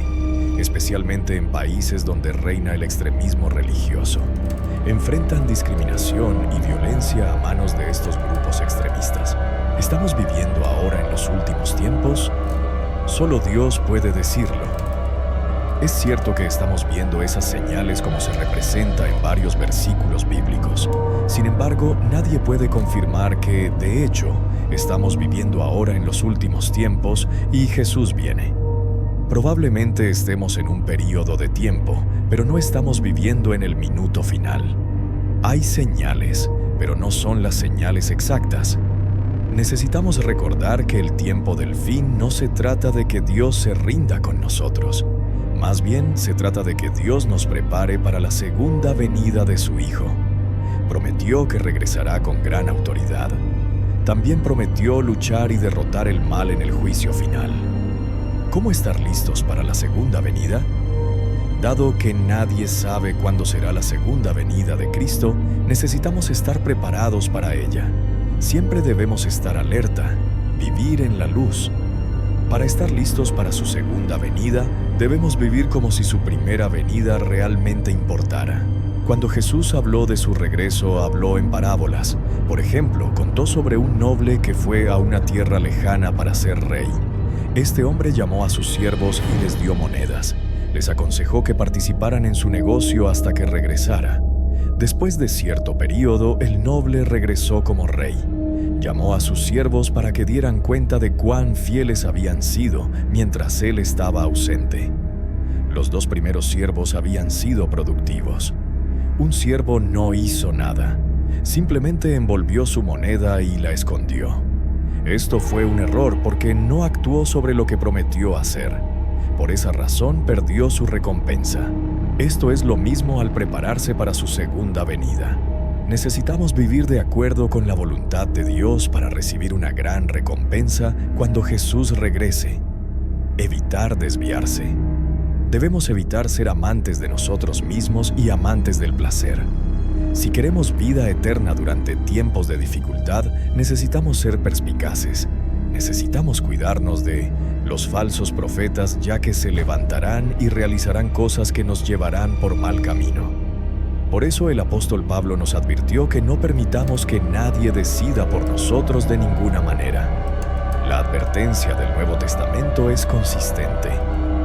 especialmente en países donde reina el extremismo religioso. Enfrentan discriminación y violencia a manos de estos grupos extremistas. ¿Estamos viviendo ahora en los últimos tiempos? Solo Dios puede decirlo. Es cierto que estamos viendo esas señales como se representa en varios versículos bíblicos. Sin embargo, nadie puede confirmar que, de hecho, estamos viviendo ahora en los últimos tiempos y Jesús viene. Probablemente estemos en un período de tiempo, pero no estamos viviendo en el minuto final. Hay señales, pero no son las señales exactas. Necesitamos recordar que el tiempo del fin no se trata de que Dios se rinda con nosotros. Más bien, se trata de que Dios nos prepare para la segunda venida de su Hijo. Prometió que regresará con gran autoridad. También prometió luchar y derrotar el mal en el juicio final. ¿Cómo estar listos para la segunda venida? Dado que nadie sabe cuándo será la segunda venida de Cristo, necesitamos estar preparados para ella. Siempre debemos estar alerta, vivir en la luz. Para estar listos para su segunda venida, debemos vivir como si su primera venida realmente importara. Cuando Jesús habló de su regreso, habló en parábolas. Por ejemplo, contó sobre un noble que fue a una tierra lejana para ser rey. Este hombre llamó a sus siervos y les dio monedas. Les aconsejó que participaran en su negocio hasta que regresara. Después de cierto período, el noble regresó como rey. Llamó a sus siervos para que dieran cuenta de cuán fieles habían sido mientras él estaba ausente. Los dos primeros siervos habían sido productivos. Un siervo no hizo nada. Simplemente envolvió su moneda y la escondió. Esto fue un error porque no actuó sobre lo que prometió hacer. Por esa razón perdió su recompensa. Esto es lo mismo al prepararse para su segunda venida. Necesitamos vivir de acuerdo con la voluntad de Dios para recibir una gran recompensa cuando Jesús regrese. Evitar desviarse. Debemos evitar ser amantes de nosotros mismos y amantes del placer. Si queremos vida eterna durante tiempos de dificultad, necesitamos ser perspicaces. Necesitamos cuidarnos de los falsos profetas, ya que se levantarán y realizarán cosas que nos llevarán por mal camino. Por eso el apóstol Pablo nos advirtió que no permitamos que nadie decida por nosotros de ninguna manera. La advertencia del Nuevo Testamento es consistente.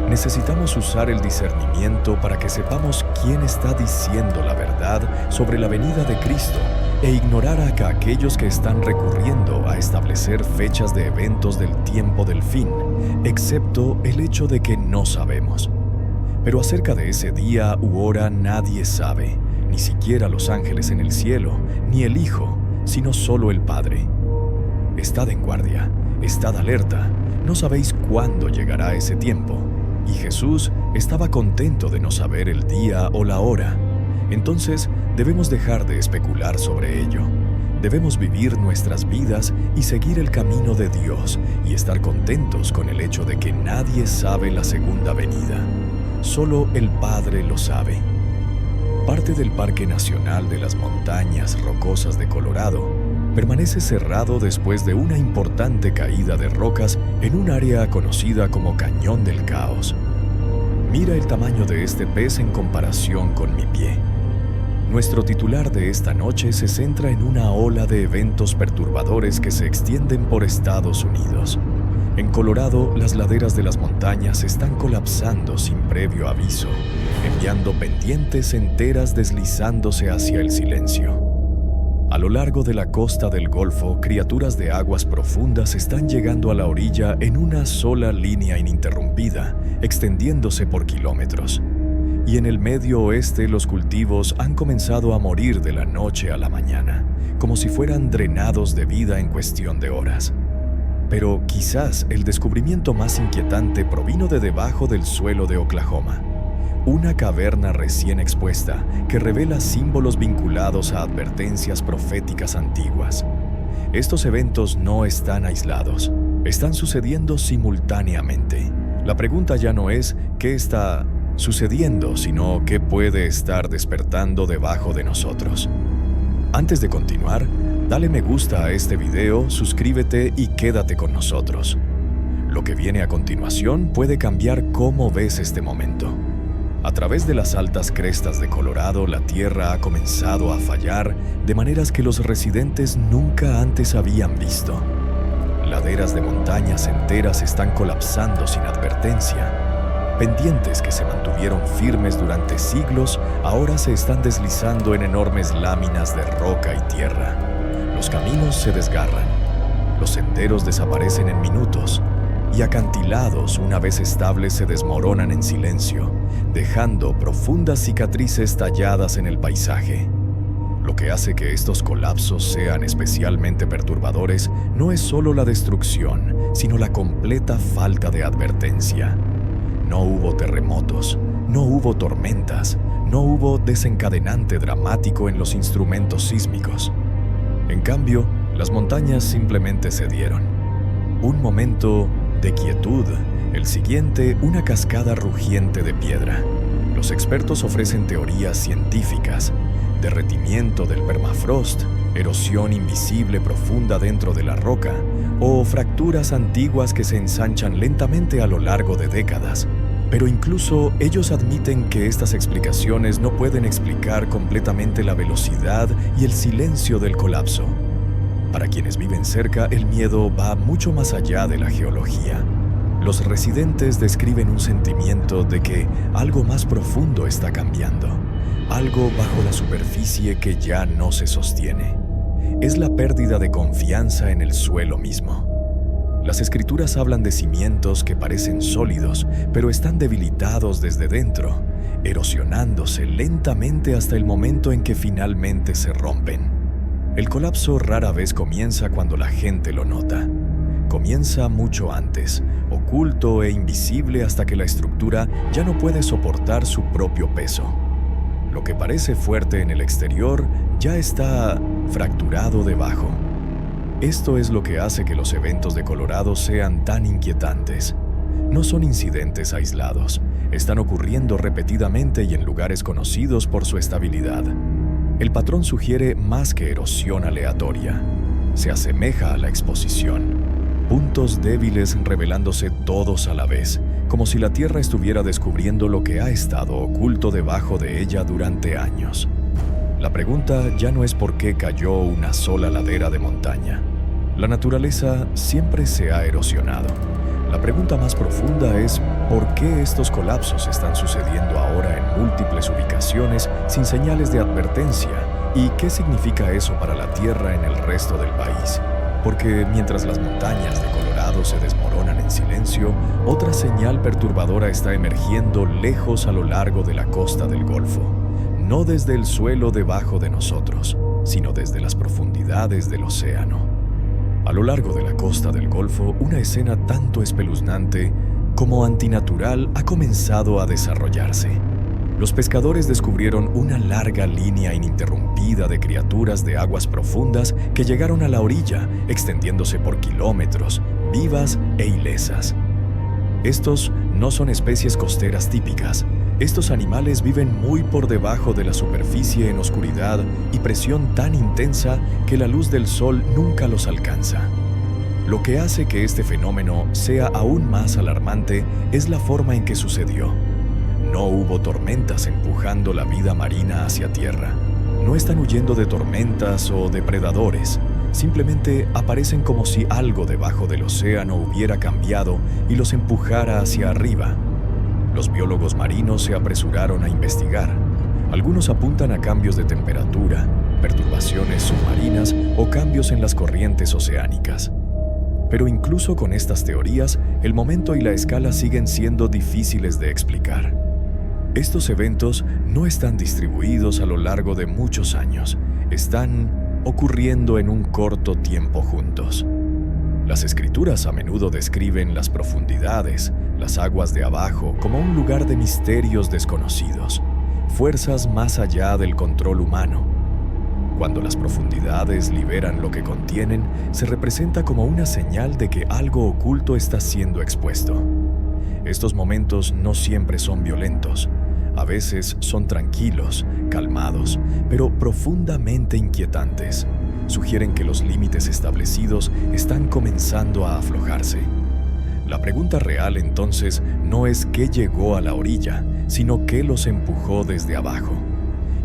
Necesitamos usar el discernimiento para que sepamos quién está diciendo la verdad sobre la venida de Cristo e ignorar a aquellos que están recurriendo a establecer fechas de eventos del tiempo del fin, excepto el hecho de que no sabemos. Pero acerca de ese día u hora nadie sabe, ni siquiera los ángeles en el cielo, ni el Hijo, sino solo el Padre. Estad en guardia, estad alerta, no sabéis cuándo llegará ese tiempo. Y Jesús estaba contento de no saber el día o la hora. Entonces, debemos dejar de especular sobre ello. Debemos vivir nuestras vidas y seguir el camino de Dios y estar contentos con el hecho de que nadie sabe la segunda venida. Solo el Padre lo sabe. Parte del Parque Nacional de las Montañas Rocosas de Colorado permanece cerrado después de una importante caída de rocas en un área conocida como Cañón del Caos. Mira el tamaño de este pez en comparación con mi pie. Nuestro titular de esta noche se centra en una ola de eventos perturbadores que se extienden por Estados Unidos. En Colorado, las laderas de las montañas están colapsando sin previo aviso, enviando pendientes enteras deslizándose hacia el silencio. A lo largo de la costa del Golfo, criaturas de aguas profundas están llegando a la orilla en una sola línea ininterrumpida, extendiéndose por kilómetros. Y en el medio oeste los cultivos han comenzado a morir de la noche a la mañana, como si fueran drenados de vida en cuestión de horas. Pero quizás el descubrimiento más inquietante provino de debajo del suelo de Oklahoma. Una caverna recién expuesta que revela símbolos vinculados a advertencias proféticas antiguas. Estos eventos no están aislados, están sucediendo simultáneamente. La pregunta ya no es ¿qué está sucediendo?, sino ¿qué puede estar despertando debajo de nosotros? Antes de continuar, dale me gusta a este video, suscríbete y quédate con nosotros. Lo que viene a continuación puede cambiar cómo ves este momento. A través de las altas crestas de Colorado, la tierra ha comenzado a fallar de maneras que los residentes nunca antes habían visto. Laderas de montañas enteras están colapsando sin advertencia. Pendientes que se mantuvieron firmes durante siglos ahora se están deslizando en enormes láminas de roca y tierra. Los caminos se desgarran, los senderos desaparecen en minutos y acantilados una vez estables se desmoronan en silencio, dejando profundas cicatrices talladas en el paisaje. Lo que hace que estos colapsos sean especialmente perturbadores no es solo la destrucción, sino la completa falta de advertencia. No hubo terremotos, no hubo tormentas, no hubo desencadenante dramático en los instrumentos sísmicos. En cambio, las montañas simplemente cedieron. Un momento de quietud, el siguiente una cascada rugiente de piedra. Los expertos ofrecen teorías científicas: derretimiento del permafrost, erosión invisible profunda dentro de la roca, o fracturas antiguas que se ensanchan lentamente a lo largo de décadas. Pero incluso ellos admiten que estas explicaciones no pueden explicar completamente la velocidad y el silencio del colapso. Para quienes viven cerca, el miedo va mucho más allá de la geología. Los residentes describen un sentimiento de que algo más profundo está cambiando, algo bajo la superficie que ya no se sostiene. Es la pérdida de confianza en el suelo mismo. Las escrituras hablan de cimientos que parecen sólidos, pero están debilitados desde dentro, erosionándose lentamente hasta el momento en que finalmente se rompen. El colapso rara vez comienza cuando la gente lo nota. Comienza mucho antes, oculto e invisible hasta que la estructura ya no puede soportar su propio peso. Lo que parece fuerte en el exterior ya está fracturado debajo. Esto es lo que hace que los eventos de Colorado sean tan inquietantes. No son incidentes aislados, están ocurriendo repetidamente y en lugares conocidos por su estabilidad. El patrón sugiere más que erosión aleatoria. Se asemeja a la exposición. Puntos débiles revelándose todos a la vez, como si la Tierra estuviera descubriendo lo que ha estado oculto debajo de ella durante años. La pregunta ya no es por qué cayó una sola ladera de montaña. La naturaleza siempre se ha erosionado. La pregunta más profunda es ¿por qué estos colapsos están sucediendo ahora en múltiples ubicaciones sin señales de advertencia? ¿Y qué significa eso para la Tierra en el resto del país? Porque mientras las montañas de Colorado se desmoronan en silencio, otra señal perturbadora está emergiendo lejos a lo largo de la costa del Golfo. No desde el suelo debajo de nosotros, sino desde las profundidades del océano. A lo largo de la costa del Golfo, una escena tanto espeluznante como antinatural ha comenzado a desarrollarse. Los pescadores descubrieron una larga línea ininterrumpida de criaturas de aguas profundas que llegaron a la orilla, extendiéndose por kilómetros, vivas e ilesas. Estos no son especies costeras típicas. Estos animales viven muy por debajo de la superficie en oscuridad y presión tan intensa que la luz del sol nunca los alcanza. Lo que hace que este fenómeno sea aún más alarmante es la forma en que sucedió. No hubo tormentas empujando la vida marina hacia tierra. No están huyendo de tormentas o depredadores. Simplemente aparecen como si algo debajo del océano hubiera cambiado y los empujara hacia arriba. Los biólogos marinos se apresuraron a investigar. Algunos apuntan a cambios de temperatura, perturbaciones submarinas o cambios en las corrientes oceánicas. Pero incluso con estas teorías, el momento y la escala siguen siendo difíciles de explicar. Estos eventos no están distribuidos a lo largo de muchos años, están ocurriendo en un corto tiempo juntos. Las escrituras a menudo describen las profundidades, las aguas de abajo, como un lugar de misterios desconocidos, fuerzas más allá del control humano. Cuando las profundidades liberan lo que contienen, se representa como una señal de que algo oculto está siendo expuesto. Estos momentos no siempre son violentos. A veces son tranquilos, calmados, pero profundamente inquietantes. Sugieren que los límites establecidos están comenzando a aflojarse. La pregunta real entonces no es qué llegó a la orilla, sino qué los empujó desde abajo.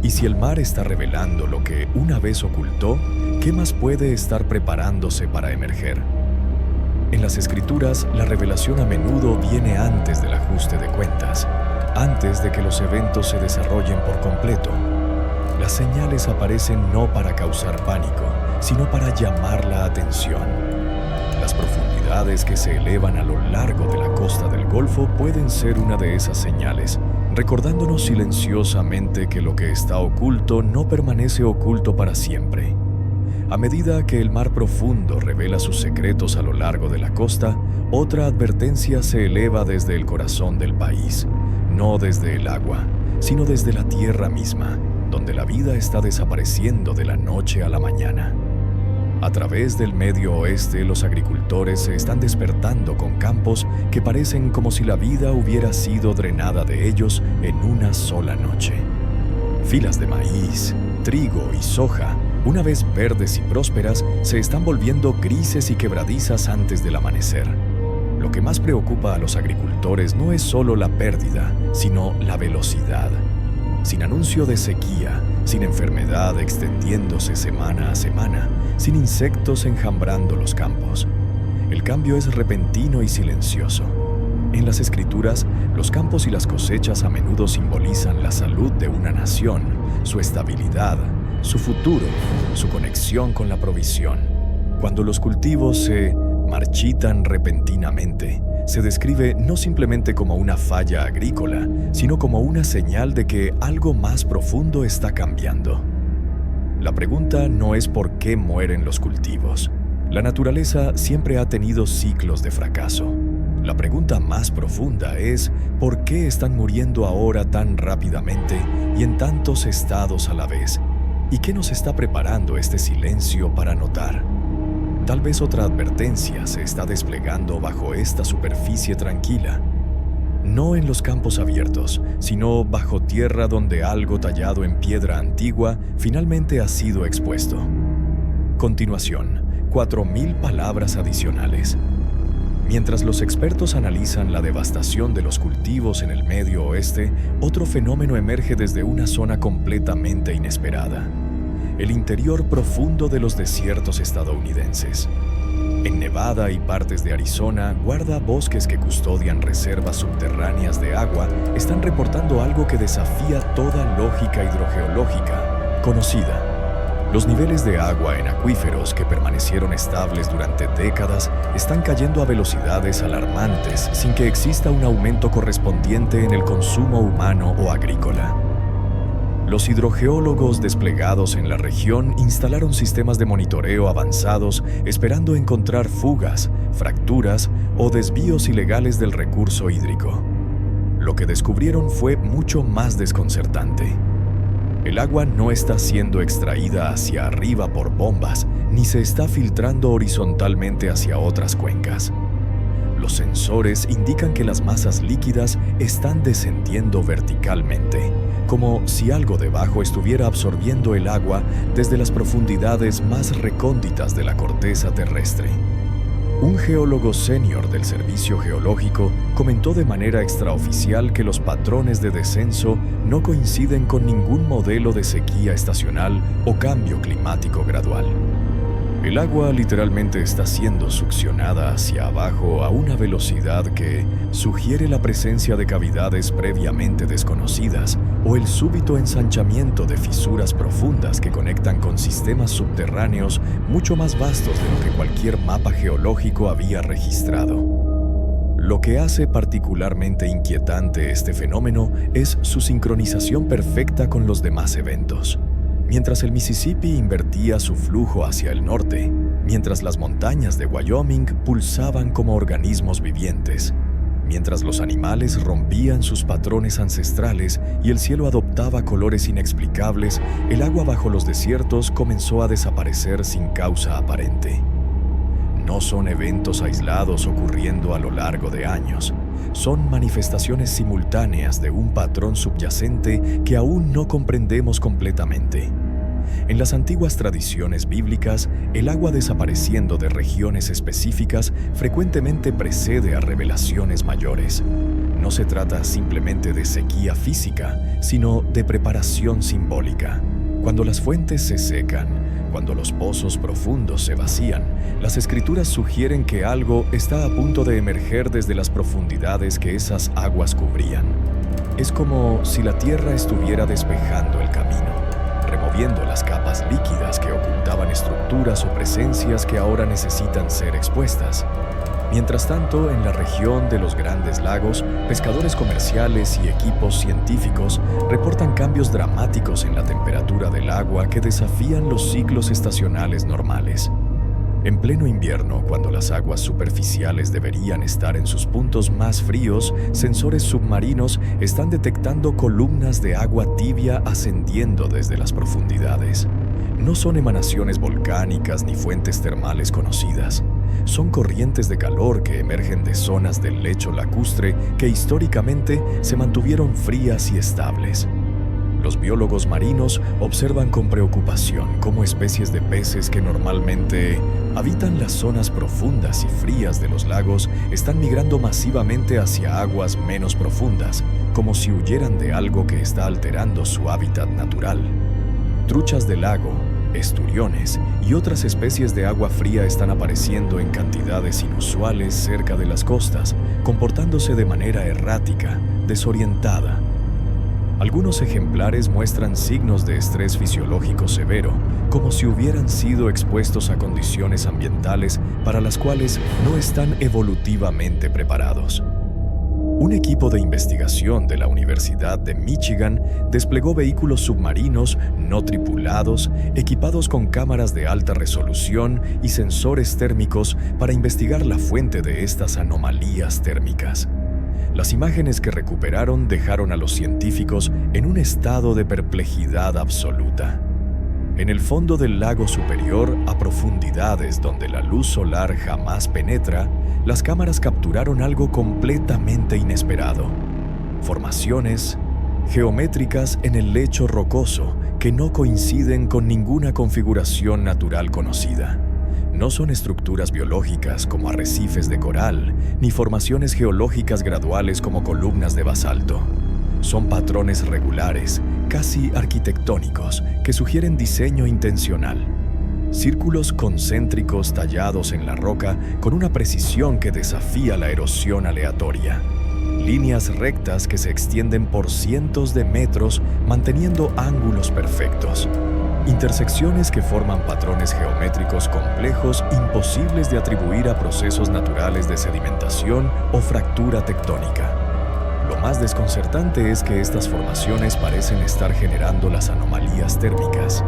Y si el mar está revelando lo que una vez ocultó, ¿qué más puede estar preparándose para emerger? En las escrituras, la revelación a menudo viene antes del ajuste de cuentas, antes de que los eventos se desarrollen por completo. Las señales aparecen no para causar pánico, sino para llamar la atención. Las profundidades que se elevan a lo largo de la costa del Golfo pueden ser una de esas señales, recordándonos silenciosamente que lo que está oculto no permanece oculto para siempre. A medida que el mar profundo revela sus secretos a lo largo de la costa, otra advertencia se eleva desde el corazón del país, no desde el agua, sino desde la tierra misma, donde la vida está desapareciendo de la noche a la mañana. A través del Medio Oeste, los agricultores se están despertando con campos que parecen como si la vida hubiera sido drenada de ellos en una sola noche. Filas de maíz, trigo y soja, una vez verdes y prósperas, se están volviendo grises y quebradizas antes del amanecer. Lo que más preocupa a los agricultores no es solo la pérdida, sino la velocidad. Sin anuncio de sequía, sin enfermedad extendiéndose semana a semana, sin insectos enjambrando los campos. El cambio es repentino y silencioso. En las escrituras, los campos y las cosechas a menudo simbolizan la salud de una nación, su estabilidad, su futuro, su conexión con la provisión. Cuando los cultivos se marchitan repentinamente, se describe no simplemente como una falla agrícola, sino como una señal de que algo más profundo está cambiando. La pregunta no es por qué mueren los cultivos. La naturaleza siempre ha tenido ciclos de fracaso. La pregunta más profunda es ¿por qué están muriendo ahora tan rápidamente y en tantos estados a la vez? ¿Y qué nos está preparando este silencio para notar? Tal vez otra advertencia se está desplegando bajo esta superficie tranquila. No en los campos abiertos, sino bajo tierra donde algo tallado en piedra antigua finalmente ha sido expuesto. Continuación, 4.000 palabras adicionales. Mientras los expertos analizan la devastación de los cultivos en el Medio Oeste, otro fenómeno emerge desde una zona completamente inesperada: el interior profundo de los desiertos estadounidenses. En Nevada y partes de Arizona, guardabosques que custodian reservas subterráneas de agua están reportando algo que desafía toda lógica hidrogeológica conocida. Los niveles de agua en acuíferos que permanecieron estables durante décadas están cayendo a velocidades alarmantes sin que exista un aumento correspondiente en el consumo humano o agrícola. Los hidrogeólogos desplegados en la región instalaron sistemas de monitoreo avanzados esperando encontrar fugas, fracturas o desvíos ilegales del recurso hídrico. Lo que descubrieron fue mucho más desconcertante. El agua no está siendo extraída hacia arriba por bombas, ni se está filtrando horizontalmente hacia otras cuencas. Los sensores indican que las masas líquidas están descendiendo verticalmente, como si algo debajo estuviera absorbiendo el agua desde las profundidades más recónditas de la corteza terrestre. Un geólogo senior del Servicio Geológico comentó de manera extraoficial que los patrones de descenso no coinciden con ningún modelo de sequía estacional o cambio climático gradual. El agua literalmente está siendo succionada hacia abajo a una velocidad que sugiere la presencia de cavidades previamente desconocidas o el súbito ensanchamiento de fisuras profundas que conectan con sistemas subterráneos mucho más vastos de lo que cualquier mapa geológico había registrado. Lo que hace particularmente inquietante este fenómeno es su sincronización perfecta con los demás eventos. Mientras el Mississippi invertía su flujo hacia el norte, mientras las montañas de Wyoming pulsaban como organismos vivientes, mientras los animales rompían sus patrones ancestrales y el cielo adoptaba colores inexplicables, el agua bajo los desiertos comenzó a desaparecer sin causa aparente. No son eventos aislados ocurriendo a lo largo de años. Son manifestaciones simultáneas de un patrón subyacente que aún no comprendemos completamente. En las antiguas tradiciones bíblicas, el agua desapareciendo de regiones específicas frecuentemente precede a revelaciones mayores. No se trata simplemente de sequía física, sino de preparación simbólica. Cuando las fuentes se secan, cuando los pozos profundos se vacían, las escrituras sugieren que algo está a punto de emerger desde las profundidades que esas aguas cubrían. Es como si la tierra estuviera despejando el camino, removiendo las capas líquidas que ocultaban estructuras o presencias que ahora necesitan ser expuestas. Mientras tanto, en la región de los Grandes Lagos, pescadores comerciales y equipos científicos reportan cambios dramáticos en la temperatura del agua que desafían los ciclos estacionales normales. En pleno invierno, cuando las aguas superficiales deberían estar en sus puntos más fríos, sensores submarinos están detectando columnas de agua tibia ascendiendo desde las profundidades. No son emanaciones volcánicas ni fuentes termales conocidas. Son corrientes de calor que emergen de zonas del lecho lacustre que históricamente se mantuvieron frías y estables. Los biólogos marinos observan con preocupación cómo especies de peces que normalmente habitan las zonas profundas y frías de los lagos están migrando masivamente hacia aguas menos profundas, como si huyeran de algo que está alterando su hábitat natural. Truchas de lago, esturiones y otras especies de agua fría están apareciendo en cantidades inusuales cerca de las costas, comportándose de manera errática, desorientada. Algunos ejemplares muestran signos de estrés fisiológico severo, como si hubieran sido expuestos a condiciones ambientales para las cuales no están evolutivamente preparados. Un equipo de investigación de la Universidad de Michigan desplegó vehículos submarinos no tripulados, equipados con cámaras de alta resolución y sensores térmicos para investigar la fuente de estas anomalías térmicas. Las imágenes que recuperaron dejaron a los científicos en un estado de perplejidad absoluta. En el fondo del lago superior, a profundidades donde la luz solar jamás penetra, las cámaras capturaron algo completamente inesperado. Formaciones geométricas en el lecho rocoso que no coinciden con ninguna configuración natural conocida. No son estructuras biológicas como arrecifes de coral, ni formaciones geológicas graduales como columnas de basalto. Son patrones regulares, casi arquitectónicos, que sugieren diseño intencional. Círculos concéntricos tallados en la roca con una precisión que desafía la erosión aleatoria. Líneas rectas que se extienden por cientos de metros manteniendo ángulos perfectos. Intersecciones que forman patrones geométricos complejos imposibles de atribuir a procesos naturales de sedimentación o fractura tectónica. Lo más desconcertante es que estas formaciones parecen estar generando las anomalías térmicas.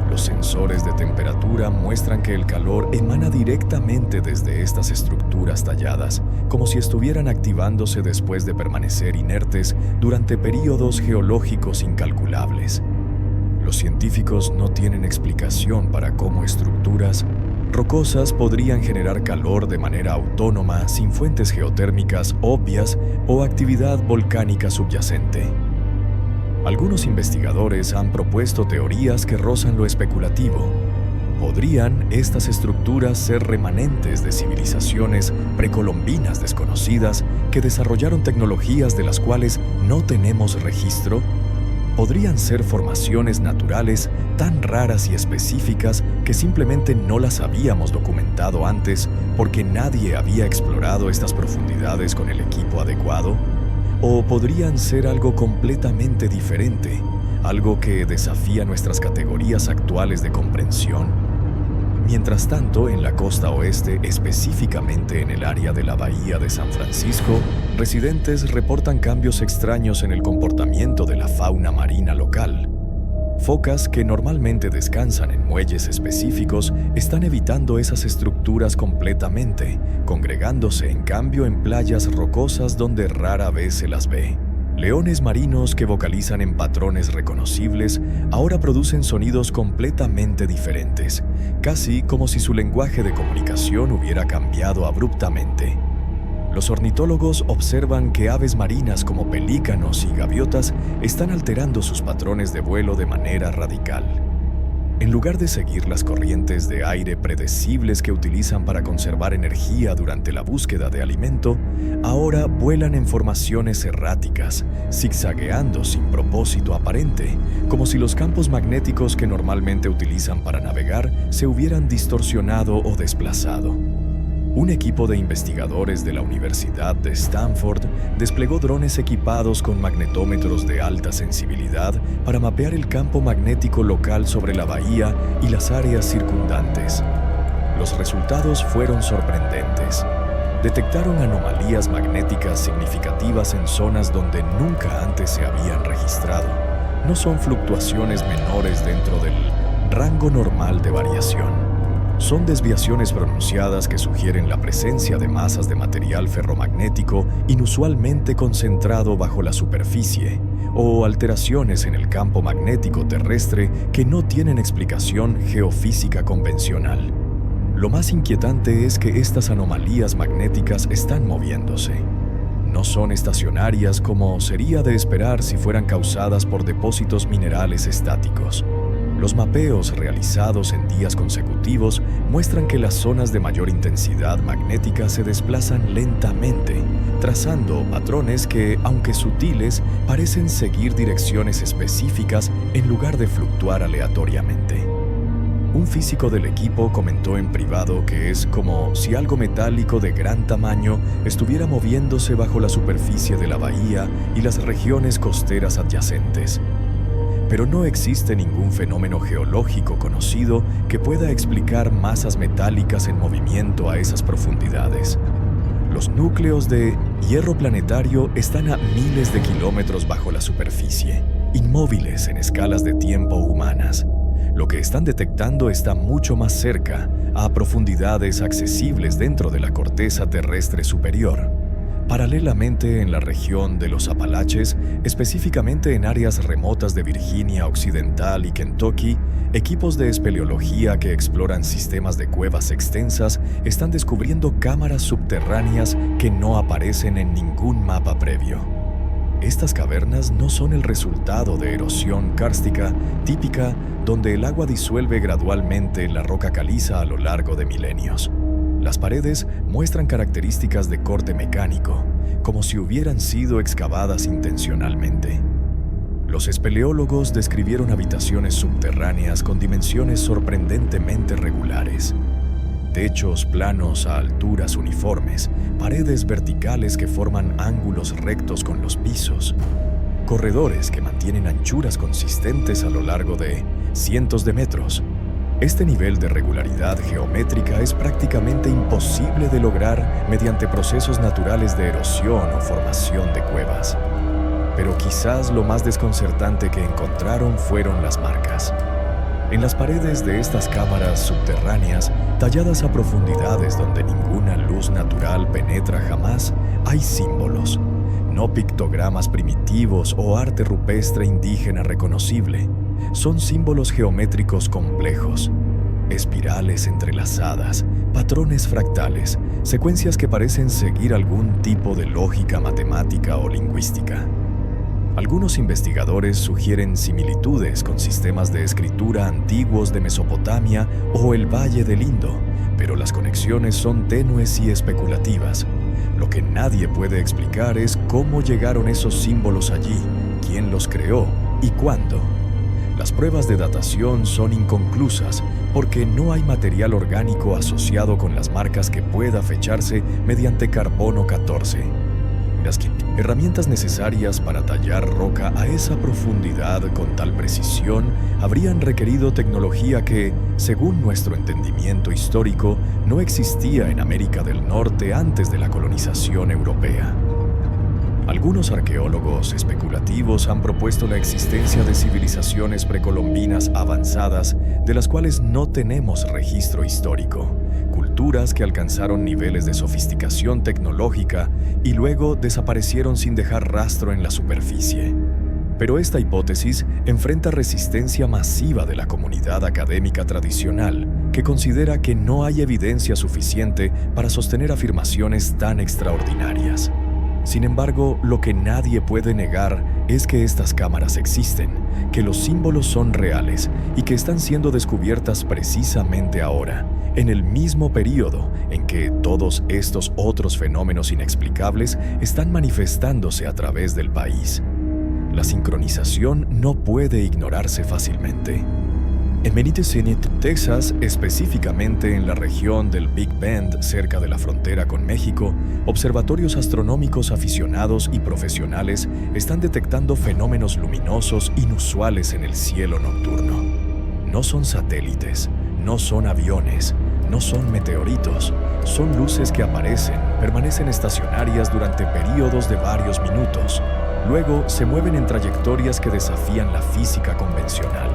Los sensores de temperatura muestran que el calor emana directamente desde estas estructuras talladas, como si estuvieran activándose después de permanecer inertes durante períodos geológicos incalculables. Los científicos no tienen explicación para cómo estructuras rocosas podrían generar calor de manera autónoma sin fuentes geotérmicas obvias o actividad volcánica subyacente. Algunos investigadores han propuesto teorías que rozan lo especulativo. ¿Podrían estas estructuras ser remanentes de civilizaciones precolombinas desconocidas que desarrollaron tecnologías de las cuales no tenemos registro? ¿Podrían ser formaciones naturales tan raras y específicas que simplemente no las habíamos documentado antes porque nadie había explorado estas profundidades con el equipo adecuado? ¿O podrían ser algo completamente diferente, algo que desafía nuestras categorías actuales de comprensión? Mientras tanto, en la costa oeste, específicamente en el área de la Bahía de San Francisco, residentes reportan cambios extraños en el comportamiento de la fauna marina local. Focas que normalmente descansan en muelles específicos están evitando esas estructuras completamente, congregándose en cambio en playas rocosas donde rara vez se las ve. Leones marinos que vocalizan en patrones reconocibles ahora producen sonidos completamente diferentes, casi como si su lenguaje de comunicación hubiera cambiado abruptamente. Los ornitólogos observan que aves marinas como pelícanos y gaviotas están alterando sus patrones de vuelo de manera radical. En lugar de seguir las corrientes de aire predecibles que utilizan para conservar energía durante la búsqueda de alimento, ahora vuelan en formaciones erráticas, zigzagueando sin propósito aparente, como si los campos magnéticos que normalmente utilizan para navegar se hubieran distorsionado o desplazado. Un equipo de investigadores de la Universidad de Stanford desplegó drones equipados con magnetómetros de alta sensibilidad para mapear el campo magnético local sobre la bahía y las áreas circundantes. Los resultados fueron sorprendentes. Detectaron anomalías magnéticas significativas en zonas donde nunca antes se habían registrado. No son fluctuaciones menores dentro del rango normal de variación. Son desviaciones pronunciadas que sugieren la presencia de masas de material ferromagnético inusualmente concentrado bajo la superficie, o alteraciones en el campo magnético terrestre que no tienen explicación geofísica convencional. Lo más inquietante es que estas anomalías magnéticas están moviéndose. No son estacionarias como sería de esperar si fueran causadas por depósitos minerales estáticos. Los mapeos realizados en días consecutivos muestran que las zonas de mayor intensidad magnética se desplazan lentamente, trazando patrones que, aunque sutiles, parecen seguir direcciones específicas en lugar de fluctuar aleatoriamente. Un físico del equipo comentó en privado que es como si algo metálico de gran tamaño estuviera moviéndose bajo la superficie de la bahía y las regiones costeras adyacentes. Pero no existe ningún fenómeno geológico conocido que pueda explicar masas metálicas en movimiento a esas profundidades. Los núcleos de hierro planetario están a miles de kilómetros bajo la superficie, inmóviles en escalas de tiempo humanas. Lo que están detectando está mucho más cerca, a profundidades accesibles dentro de la corteza terrestre superior. Paralelamente, en la región de los Apalaches, específicamente en áreas remotas de Virginia Occidental y Kentucky, equipos de espeleología que exploran sistemas de cuevas extensas están descubriendo cámaras subterráneas que no aparecen en ningún mapa previo. Estas cavernas no son el resultado de erosión kárstica típica donde el agua disuelve gradualmente la roca caliza a lo largo de milenios. Las paredes muestran características de corte mecánico, como si hubieran sido excavadas intencionalmente. Los espeleólogos describieron habitaciones subterráneas con dimensiones sorprendentemente regulares. Techos planos a alturas uniformes, paredes verticales que forman ángulos rectos con los pisos, corredores que mantienen anchuras consistentes a lo largo de cientos de metros. Este nivel de regularidad geométrica es prácticamente imposible de lograr mediante procesos naturales de erosión o formación de cuevas. Pero quizás lo más desconcertante que encontraron fueron las marcas. En las paredes de estas cámaras subterráneas, talladas a profundidades donde ninguna luz natural penetra jamás, hay símbolos, no pictogramas primitivos o arte rupestre indígena reconocible. Son símbolos geométricos complejos, espirales entrelazadas, patrones fractales, secuencias que parecen seguir algún tipo de lógica matemática o lingüística. Algunos investigadores sugieren similitudes con sistemas de escritura antiguos de Mesopotamia o el Valle del Indo, pero las conexiones son tenues y especulativas. Lo que nadie puede explicar es cómo llegaron esos símbolos allí, quién los creó y cuándo. Las pruebas de datación son inconclusas porque no hay material orgánico asociado con las marcas que pueda fecharse mediante carbono 14. Las herramientas necesarias para tallar roca a esa profundidad con tal precisión habrían requerido tecnología que, según nuestro entendimiento histórico, no existía en América del Norte antes de la colonización europea. Algunos arqueólogos especulativos han propuesto la existencia de civilizaciones precolombinas avanzadas de las cuales no tenemos registro histórico, culturas que alcanzaron niveles de sofisticación tecnológica y luego desaparecieron sin dejar rastro en la superficie. Pero esta hipótesis enfrenta resistencia masiva de la comunidad académica tradicional, que considera que no hay evidencia suficiente para sostener afirmaciones tan extraordinarias. Sin embargo, lo que nadie puede negar es que estas cámaras existen, que los símbolos son reales y que están siendo descubiertas precisamente ahora, en el mismo periodo en que todos estos otros fenómenos inexplicables están manifestándose a través del país. La sincronización no puede ignorarse fácilmente. En Benito-City, Texas, específicamente en la región del Big Bend, cerca de la frontera con México, observatorios astronómicos aficionados y profesionales están detectando fenómenos luminosos inusuales en el cielo nocturno. No son satélites, no son aviones, no son meteoritos, son luces que permanecen estacionarias durante periodos de varios minutos. Luego se mueven en trayectorias que desafían la física convencional.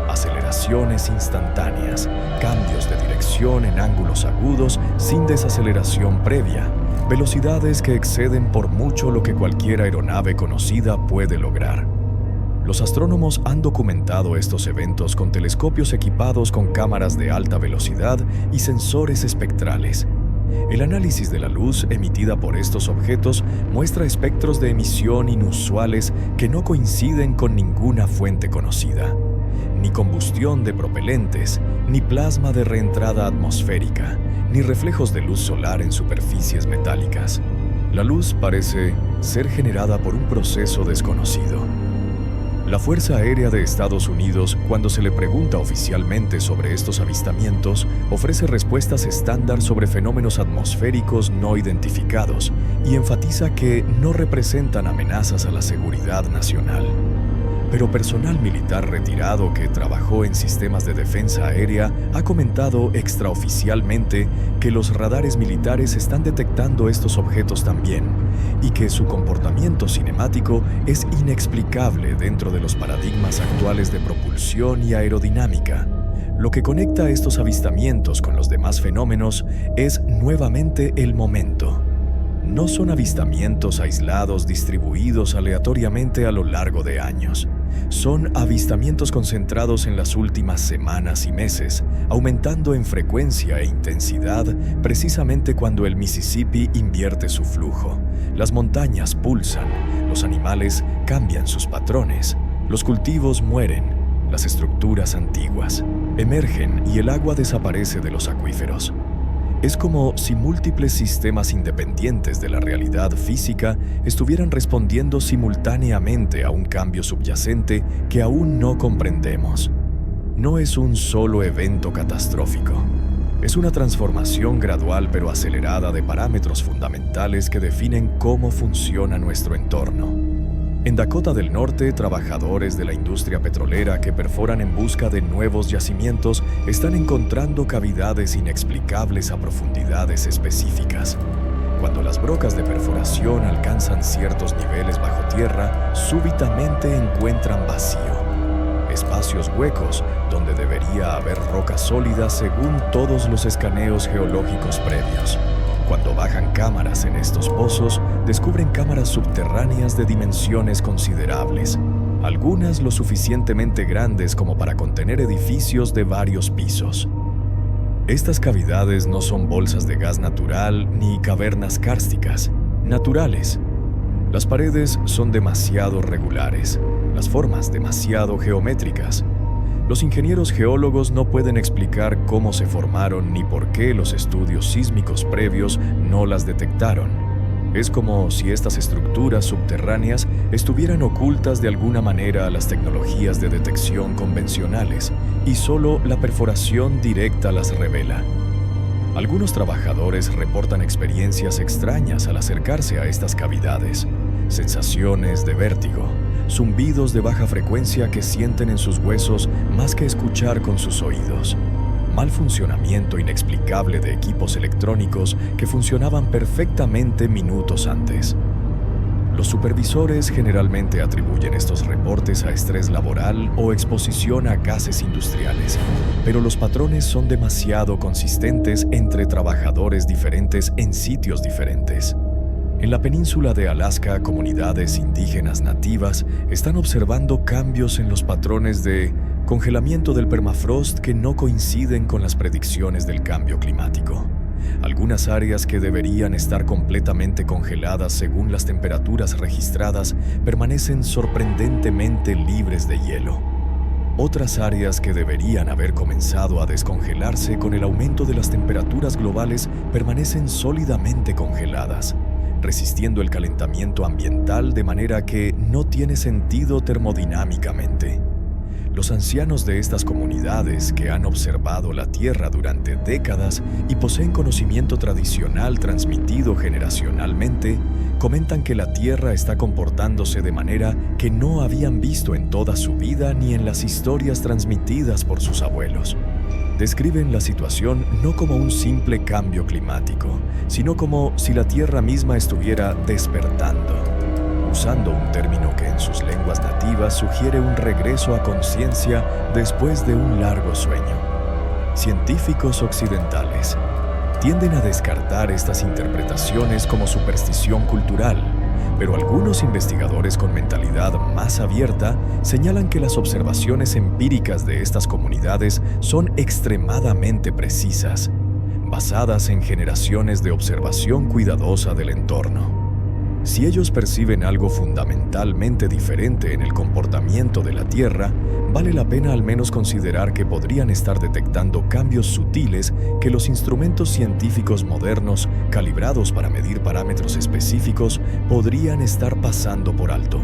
Aceleraciones instantáneas, cambios de dirección en ángulos agudos sin desaceleración previa, velocidades que exceden por mucho lo que cualquier aeronave conocida puede lograr. Los astrónomos han documentado estos eventos con telescopios equipados con cámaras de alta velocidad y sensores espectrales. El análisis de la luz emitida por estos objetos muestra espectros de emisión inusuales que no coinciden con ninguna fuente conocida. Ni combustión de propelentes, ni plasma de reentrada atmosférica, ni reflejos de luz solar en superficies metálicas. La luz parece ser generada por un proceso desconocido. La Fuerza Aérea de Estados Unidos, cuando se le pregunta oficialmente sobre estos avistamientos, ofrece respuestas estándar sobre fenómenos atmosféricos no identificados y enfatiza que no representan amenazas a la seguridad nacional. Pero personal militar retirado que trabajó en sistemas de defensa aérea ha comentado extraoficialmente que los radares militares están detectando estos objetos también y que su comportamiento cinemático es inexplicable dentro de los paradigmas actuales de propulsión y aerodinámica. Lo que conecta estos avistamientos con los demás fenómenos es nuevamente el momento. No son avistamientos aislados distribuidos aleatoriamente a lo largo de años. Son avistamientos concentrados en las últimas semanas y meses, aumentando en frecuencia e intensidad precisamente cuando el Mississippi invierte su flujo. Las montañas pulsan, los animales cambian sus patrones, los cultivos mueren, las estructuras antiguas emergen y el agua desaparece de los acuíferos. Es como si múltiples sistemas independientes de la realidad física estuvieran respondiendo simultáneamente a un cambio subyacente que aún no comprendemos. No es un solo evento catastrófico. Es una transformación gradual pero acelerada de parámetros fundamentales que definen cómo funciona nuestro entorno. En Dakota del Norte, trabajadores de la industria petrolera que perforan en busca de nuevos yacimientos están encontrando cavidades inexplicables a profundidades específicas. Cuando las brocas de perforación alcanzan ciertos niveles bajo tierra, súbitamente encuentran vacío. Espacios huecos donde debería haber roca sólida según todos los escaneos geológicos previos. Cuando bajan cámaras en estos pozos, descubren cámaras subterráneas de dimensiones considerables, algunas lo suficientemente grandes como para contener edificios de varios pisos. Estas cavidades no son bolsas de gas natural ni cavernas kársticas, naturales. Las paredes son demasiado regulares, las formas demasiado geométricas. Los ingenieros geólogos no pueden explicar cómo se formaron ni por qué los estudios sísmicos previos no las detectaron. Es como si estas estructuras subterráneas estuvieran ocultas de alguna manera a las tecnologías de detección convencionales y solo la perforación directa las revela. Algunos trabajadores reportan experiencias extrañas al acercarse a estas cavidades, sensaciones de vértigo, zumbidos de baja frecuencia que sienten en sus huesos más que escuchar con sus oídos, mal funcionamiento inexplicable de equipos electrónicos que funcionaban perfectamente minutos antes. Los supervisores generalmente atribuyen estos reportes a estrés laboral o exposición a gases industriales, pero los patrones son demasiado consistentes entre trabajadores diferentes en sitios diferentes. En la península de Alaska, comunidades indígenas nativas están observando cambios en los patrones de congelamiento del permafrost que no coinciden con las predicciones del cambio climático. Algunas áreas que deberían estar completamente congeladas según las temperaturas registradas permanecen sorprendentemente libres de hielo. Otras áreas que deberían haber comenzado a descongelarse con el aumento de las temperaturas globales permanecen sólidamente congeladas, resistiendo el calentamiento ambiental de manera que no tiene sentido termodinámicamente. Los ancianos de estas comunidades, que han observado la Tierra durante décadas y poseen conocimiento tradicional transmitido generacionalmente, comentan que la Tierra está comportándose de manera que no habían visto en toda su vida ni en las historias transmitidas por sus abuelos. Describen la situación no como un simple cambio climático, sino como si la Tierra misma estuviera despertando, usando un término que en sus lenguas nativas sugiere un regreso a conciencia después de un largo sueño. Científicos occidentales tienden a descartar estas interpretaciones como superstición cultural, pero algunos investigadores con mentalidad más abierta señalan que las observaciones empíricas de estas comunidades son extremadamente precisas, basadas en generaciones de observación cuidadosa del entorno. Si ellos perciben algo fundamentalmente diferente en el comportamiento de la Tierra, vale la pena al menos considerar que podrían estar detectando cambios sutiles que los instrumentos científicos modernos, calibrados para medir parámetros específicos, podrían estar pasando por alto.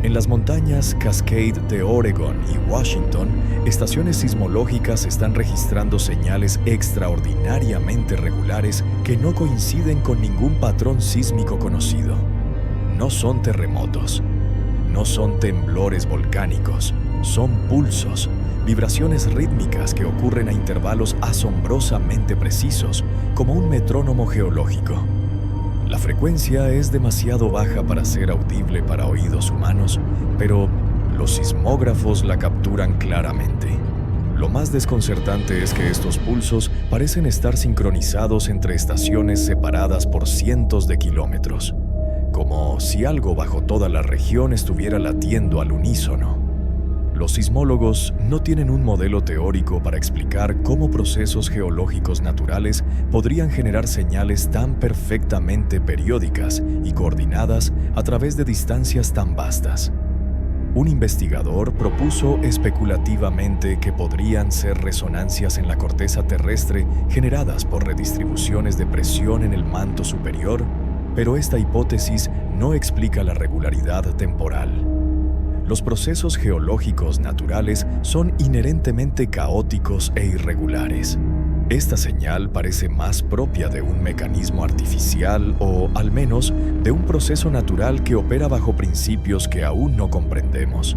En las montañas Cascade de Oregon y Washington, estaciones sismológicas están registrando señales extraordinariamente regulares que no coinciden con ningún patrón sísmico conocido. No son terremotos, no son temblores volcánicos, son pulsos, vibraciones rítmicas que ocurren a intervalos asombrosamente precisos, como un metrónomo geológico. La frecuencia es demasiado baja para ser audible para oídos humanos, pero los sismógrafos la capturan claramente. Lo más desconcertante es que estos pulsos parecen estar sincronizados entre estaciones separadas por cientos de kilómetros, como si algo bajo toda la región estuviera latiendo al unísono. Los sismólogos no tienen un modelo teórico para explicar cómo procesos geológicos naturales podrían generar señales tan perfectamente periódicas y coordinadas a través de distancias tan vastas. Un investigador propuso especulativamente que podrían ser resonancias en la corteza terrestre generadas por redistribuciones de presión en el manto superior, pero esta hipótesis no explica la regularidad temporal. Los procesos geológicos naturales son inherentemente caóticos e irregulares. Esta señal parece más propia de un mecanismo artificial o, al menos, de un proceso natural que opera bajo principios que aún no comprendemos.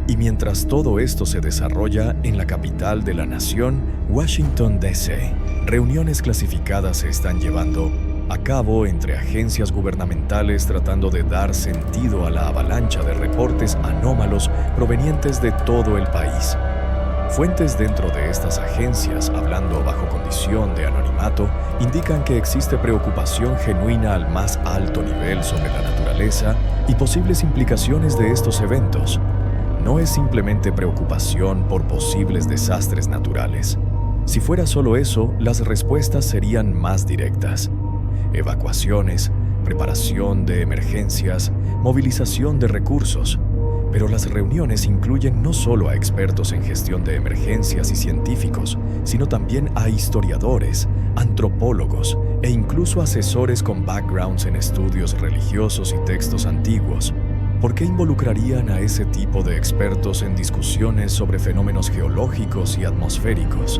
Y mientras todo esto se desarrolla en la capital de la nación, Washington, D.C., reuniones clasificadas se están llevando a cabo entre agencias gubernamentales tratando de dar sentido a la avalancha de reportes anómalos provenientes de todo el país. Fuentes dentro de estas agencias, hablando bajo condición de anonimato, indican que existe preocupación genuina al más alto nivel sobre la naturaleza y posibles implicaciones de estos eventos. No es simplemente preocupación por posibles desastres naturales. Si fuera solo eso, las respuestas serían más directas. Evacuaciones, preparación de emergencias, movilización de recursos. Pero las reuniones incluyen no solo a expertos en gestión de emergencias y científicos, sino también a historiadores, antropólogos e incluso asesores con backgrounds en estudios religiosos y textos antiguos. ¿Por qué involucrarían a ese tipo de expertos en discusiones sobre fenómenos geológicos y atmosféricos?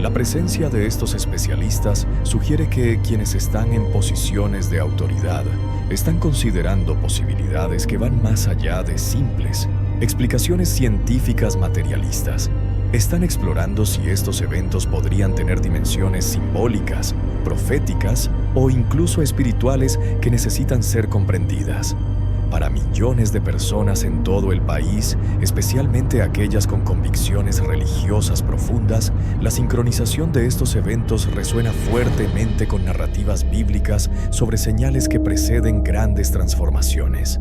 La presencia de estos especialistas sugiere que quienes están en posiciones de autoridad están considerando posibilidades que van más allá de simples explicaciones científicas materialistas. Están explorando si estos eventos podrían tener dimensiones simbólicas, proféticas o incluso espirituales que necesitan ser comprendidas. Para millones de personas en todo el país, especialmente aquellas con convicciones religiosas profundas, la sincronización de estos eventos resuena fuertemente con narrativas bíblicas sobre señales que preceden grandes transformaciones.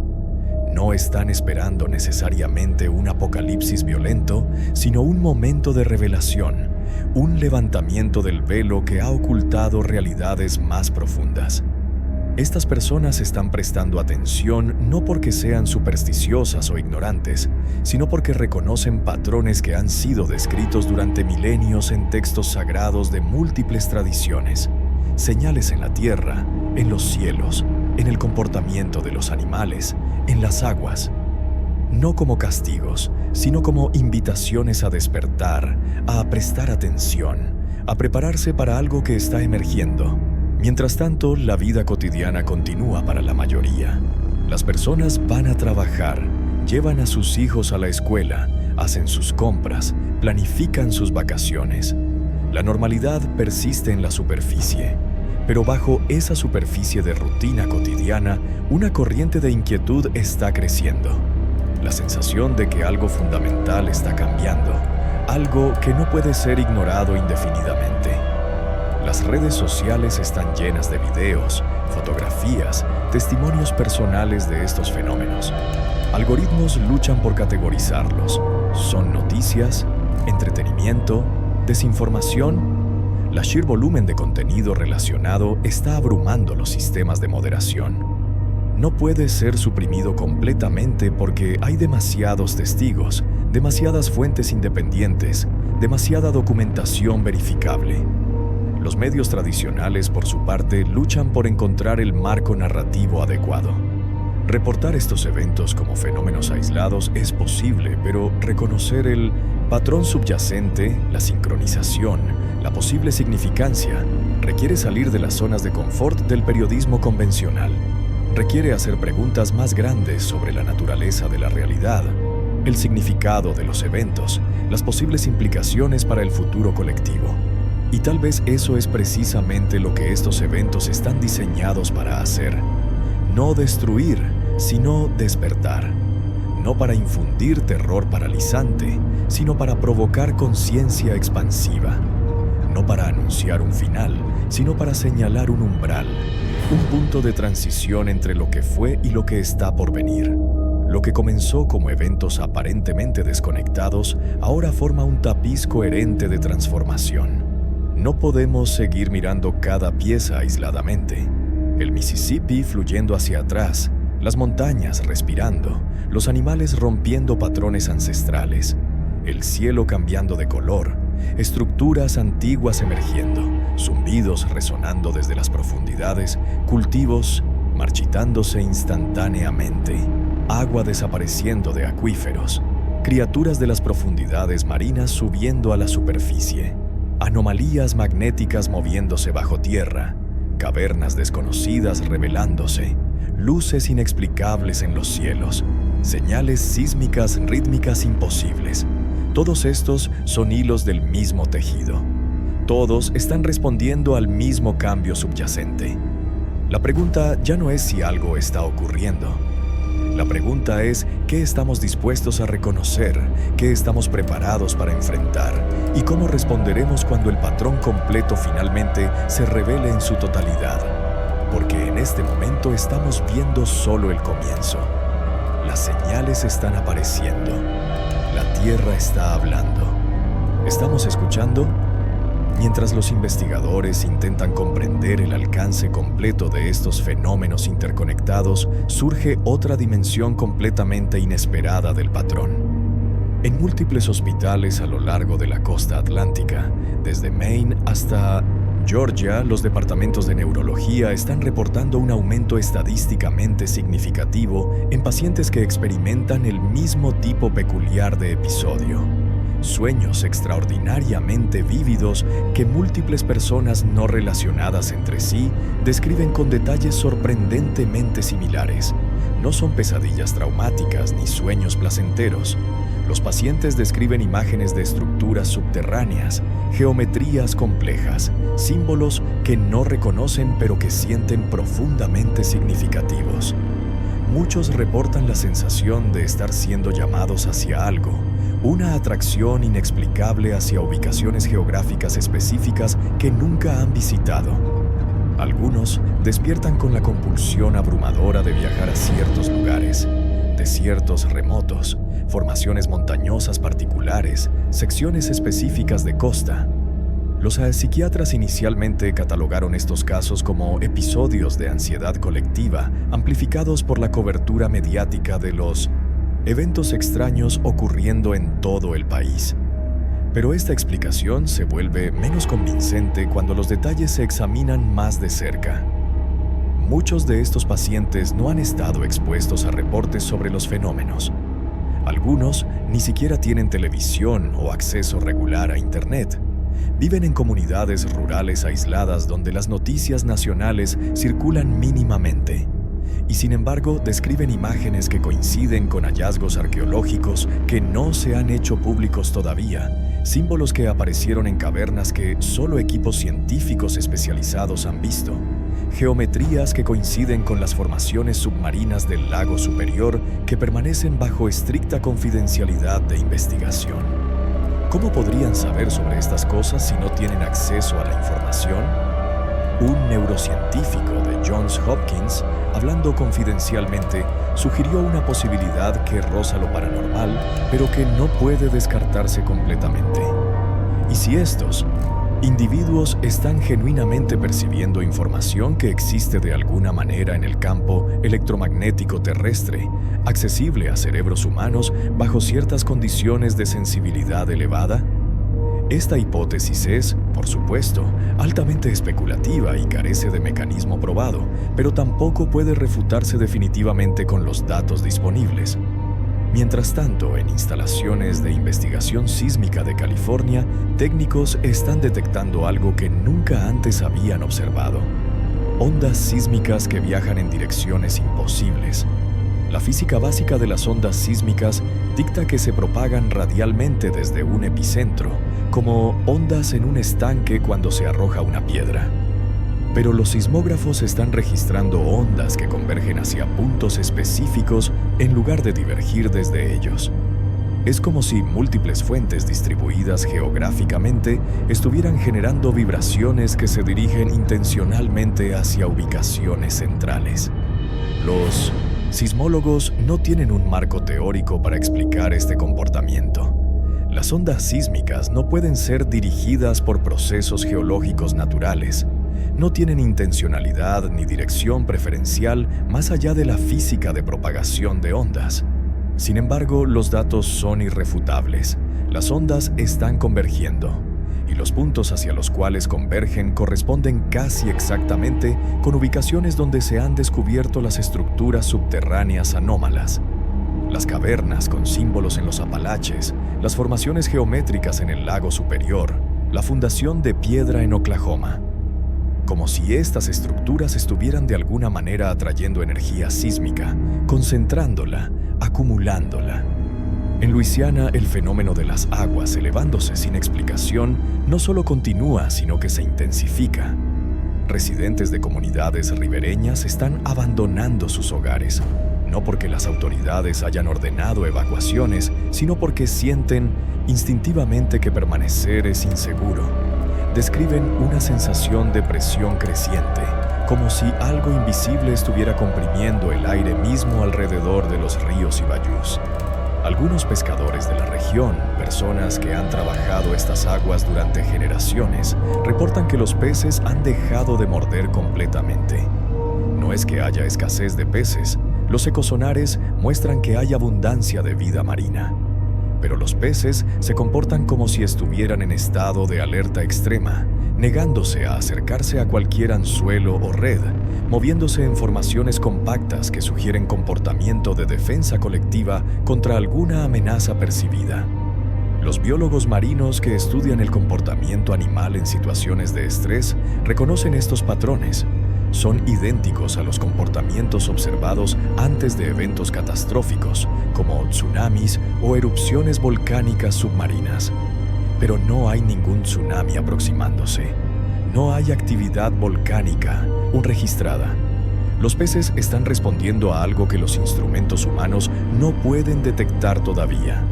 No están esperando necesariamente un apocalipsis violento, sino un momento de revelación, un levantamiento del velo que ha ocultado realidades más profundas. Estas personas están prestando atención no porque sean supersticiosas o ignorantes, sino porque reconocen patrones que han sido descritos durante milenios en textos sagrados de múltiples tradiciones, señales en la tierra, en los cielos, en el comportamiento de los animales, en las aguas. No como castigos, sino como invitaciones a despertar, a prestar atención, a prepararse para algo que está emergiendo. Mientras tanto, la vida cotidiana continúa para la mayoría. Las personas van a trabajar, llevan a sus hijos a la escuela, hacen sus compras, planifican sus vacaciones. La normalidad persiste en la superficie, pero bajo esa superficie de rutina cotidiana, una corriente de inquietud está creciendo. La sensación de que algo fundamental está cambiando, algo que no puede ser ignorado indefinidamente. Las redes sociales están llenas de videos, fotografías, testimonios personales de estos fenómenos. Algoritmos luchan por categorizarlos. ¿Son noticias? ¿Entretenimiento? ¿Desinformación? El sheer volumen de contenido relacionado está abrumando los sistemas de moderación. No puede ser suprimido completamente porque hay demasiados testigos, demasiadas fuentes independientes, demasiada documentación verificable. Los medios tradicionales, por su parte, luchan por encontrar el marco narrativo adecuado. Reportar estos eventos como fenómenos aislados es posible, pero reconocer el patrón subyacente, la sincronización, la posible significancia, requiere salir de las zonas de confort del periodismo convencional. Requiere hacer preguntas más grandes sobre la naturaleza de la realidad, el significado de los eventos, las posibles implicaciones para el futuro colectivo. Y tal vez eso es precisamente lo que estos eventos están diseñados para hacer. No destruir, sino despertar. No para infundir terror paralizante, sino para provocar conciencia expansiva. No para anunciar un final, sino para señalar un umbral, un punto de transición entre lo que fue y lo que está por venir. Lo que comenzó como eventos aparentemente desconectados, ahora forma un tapiz coherente de transformación. No podemos seguir mirando cada pieza aisladamente. El Mississippi fluyendo hacia atrás, las montañas respirando, los animales rompiendo patrones ancestrales, el cielo cambiando de color, estructuras antiguas emergiendo, zumbidos resonando desde las profundidades, cultivos marchitándose instantáneamente, agua desapareciendo de acuíferos, criaturas de las profundidades marinas subiendo a la superficie. anomalías magnéticas moviéndose bajo tierra, cavernas desconocidas revelándose, luces inexplicables en los cielos, señales sísmicas rítmicas imposibles. Todos estos son hilos del mismo tejido. Todos están respondiendo al mismo cambio subyacente. La pregunta ya no es si algo está ocurriendo. La pregunta es qué estamos dispuestos a reconocer, qué estamos preparados para enfrentar y cómo responderemos cuando el patrón completo finalmente se revele en su totalidad. Porque en este momento estamos viendo solo el comienzo. Las señales están apareciendo. La Tierra está hablando. ¿Estamos escuchando? Mientras los investigadores intentan comprender el alcance completo de estos fenómenos interconectados, surge otra dimensión completamente inesperada del patrón. En múltiples hospitales a lo largo de la costa atlántica, desde Maine hasta Georgia, los departamentos de neurología están reportando un aumento estadísticamente significativo en pacientes que experimentan el mismo tipo peculiar de episodio. Sueños extraordinariamente vívidos que múltiples personas no relacionadas entre sí describen con detalles sorprendentemente similares. No son pesadillas traumáticas ni sueños placenteros. Los pacientes describen imágenes de estructuras subterráneas, geometrías complejas, símbolos que no reconocen pero que sienten profundamente significativos. Muchos reportan la sensación de estar siendo llamados hacia algo, una atracción inexplicable hacia ubicaciones geográficas específicas que nunca han visitado. Algunos despiertan con la compulsión abrumadora de viajar a ciertos lugares, desiertos remotos, formaciones montañosas particulares, secciones específicas de costa. Los psiquiatras inicialmente catalogaron estos casos como episodios de ansiedad colectiva amplificados por la cobertura mediática de los eventos extraños ocurriendo en todo el país. Pero esta explicación se vuelve menos convincente cuando los detalles se examinan más de cerca. Muchos de estos pacientes no han estado expuestos a reportes sobre los fenómenos. Algunos ni siquiera tienen televisión o acceso regular a Internet. Viven en comunidades rurales aisladas donde las noticias nacionales circulan mínimamente. Y sin embargo, describen imágenes que coinciden con hallazgos arqueológicos que no se han hecho públicos todavía, símbolos que aparecieron en cavernas que solo equipos científicos especializados han visto, geometrías que coinciden con las formaciones submarinas del lago superior que permanecen bajo estricta confidencialidad de investigación. ¿Cómo podrían saber sobre estas cosas si no tienen acceso a la información? Un neurocientífico de Johns Hopkins, hablando confidencialmente, sugirió una posibilidad que roza lo paranormal, pero que no puede descartarse completamente. ¿Y si estos individuos están genuinamente percibiendo información que existe de alguna manera en el campo electromagnético terrestre, accesible a cerebros humanos bajo ciertas condiciones de sensibilidad elevada? Esta hipótesis es, por supuesto, altamente especulativa y carece de mecanismo probado, pero tampoco puede refutarse definitivamente con los datos disponibles. Mientras tanto, en instalaciones de investigación sísmica de California, técnicos están detectando algo que nunca antes habían observado: ondas sísmicas que viajan en direcciones imposibles. La física básica de las ondas sísmicas dicta que se propagan radialmente desde un epicentro, como ondas en un estanque cuando se arroja una piedra. Pero los sismógrafos están registrando ondas que convergen hacia puntos específicos en lugar de divergir desde ellos. Es como si múltiples fuentes distribuidas geográficamente estuvieran generando vibraciones que se dirigen intencionalmente hacia ubicaciones centrales. Los sismólogos no tienen un marco teórico para explicar este comportamiento. Las ondas sísmicas no pueden ser dirigidas por procesos geológicos naturales. No tienen intencionalidad ni dirección preferencial más allá de la física de propagación de ondas. Sin embargo, los datos son irrefutables. Las ondas están convergiendo, y los puntos hacia los cuales convergen corresponden casi exactamente con ubicaciones donde se han descubierto las estructuras subterráneas anómalas. Las cavernas con símbolos en los Apalaches, las formaciones geométricas en el lago superior, la fundación de piedra en Oklahoma, como si estas estructuras estuvieran de alguna manera atrayendo energía sísmica, concentrándola, acumulándola. En Luisiana, el fenómeno de las aguas elevándose sin explicación no solo continúa, sino que se intensifica. Residentes de comunidades ribereñas están abandonando sus hogares, no porque las autoridades hayan ordenado evacuaciones, sino porque sienten instintivamente que permanecer es inseguro. Describen una sensación de presión creciente, como si algo invisible estuviera comprimiendo el aire mismo alrededor de los ríos y bayús. Algunos pescadores de la región, personas que han trabajado estas aguas durante generaciones, reportan que los peces han dejado de morder completamente. No es que haya escasez de peces, los ecosonares muestran que hay abundancia de vida marina. Pero los peces se comportan como si estuvieran en estado de alerta extrema, negándose a acercarse a cualquier anzuelo o red, moviéndose en formaciones compactas que sugieren comportamiento de defensa colectiva contra alguna amenaza percibida. Los biólogos marinos que estudian el comportamiento animal en situaciones de estrés reconocen estos patrones. Son idénticos a los comportamientos observados antes de eventos catastróficos, como tsunamis o erupciones volcánicas submarinas. Pero no hay ningún tsunami aproximándose. No hay actividad volcánica aún registrada. Los peces están respondiendo a algo que los instrumentos humanos no pueden detectar todavía.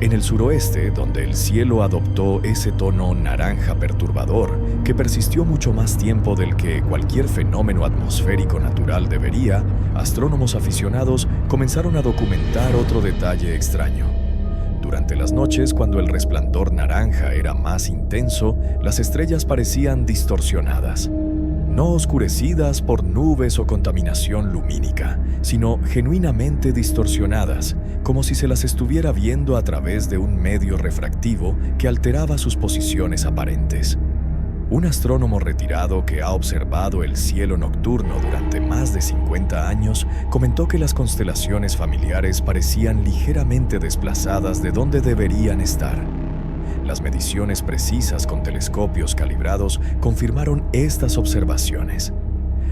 En el suroeste, donde el cielo adoptó ese tono naranja perturbador, que persistió mucho más tiempo del que cualquier fenómeno atmosférico natural debería, astrónomos aficionados comenzaron a documentar otro detalle extraño. Durante las noches, cuando el resplandor naranja era más intenso, las estrellas parecían distorsionadas. No oscurecidas por nubes o contaminación lumínica, sino genuinamente distorsionadas, como si se las estuviera viendo a través de un medio refractivo que alteraba sus posiciones aparentes. Un astrónomo retirado que ha observado el cielo nocturno durante más de 50 años comentó que las constelaciones familiares parecían ligeramente desplazadas de donde deberían estar. Las mediciones precisas con telescopios calibrados confirmaron estas observaciones.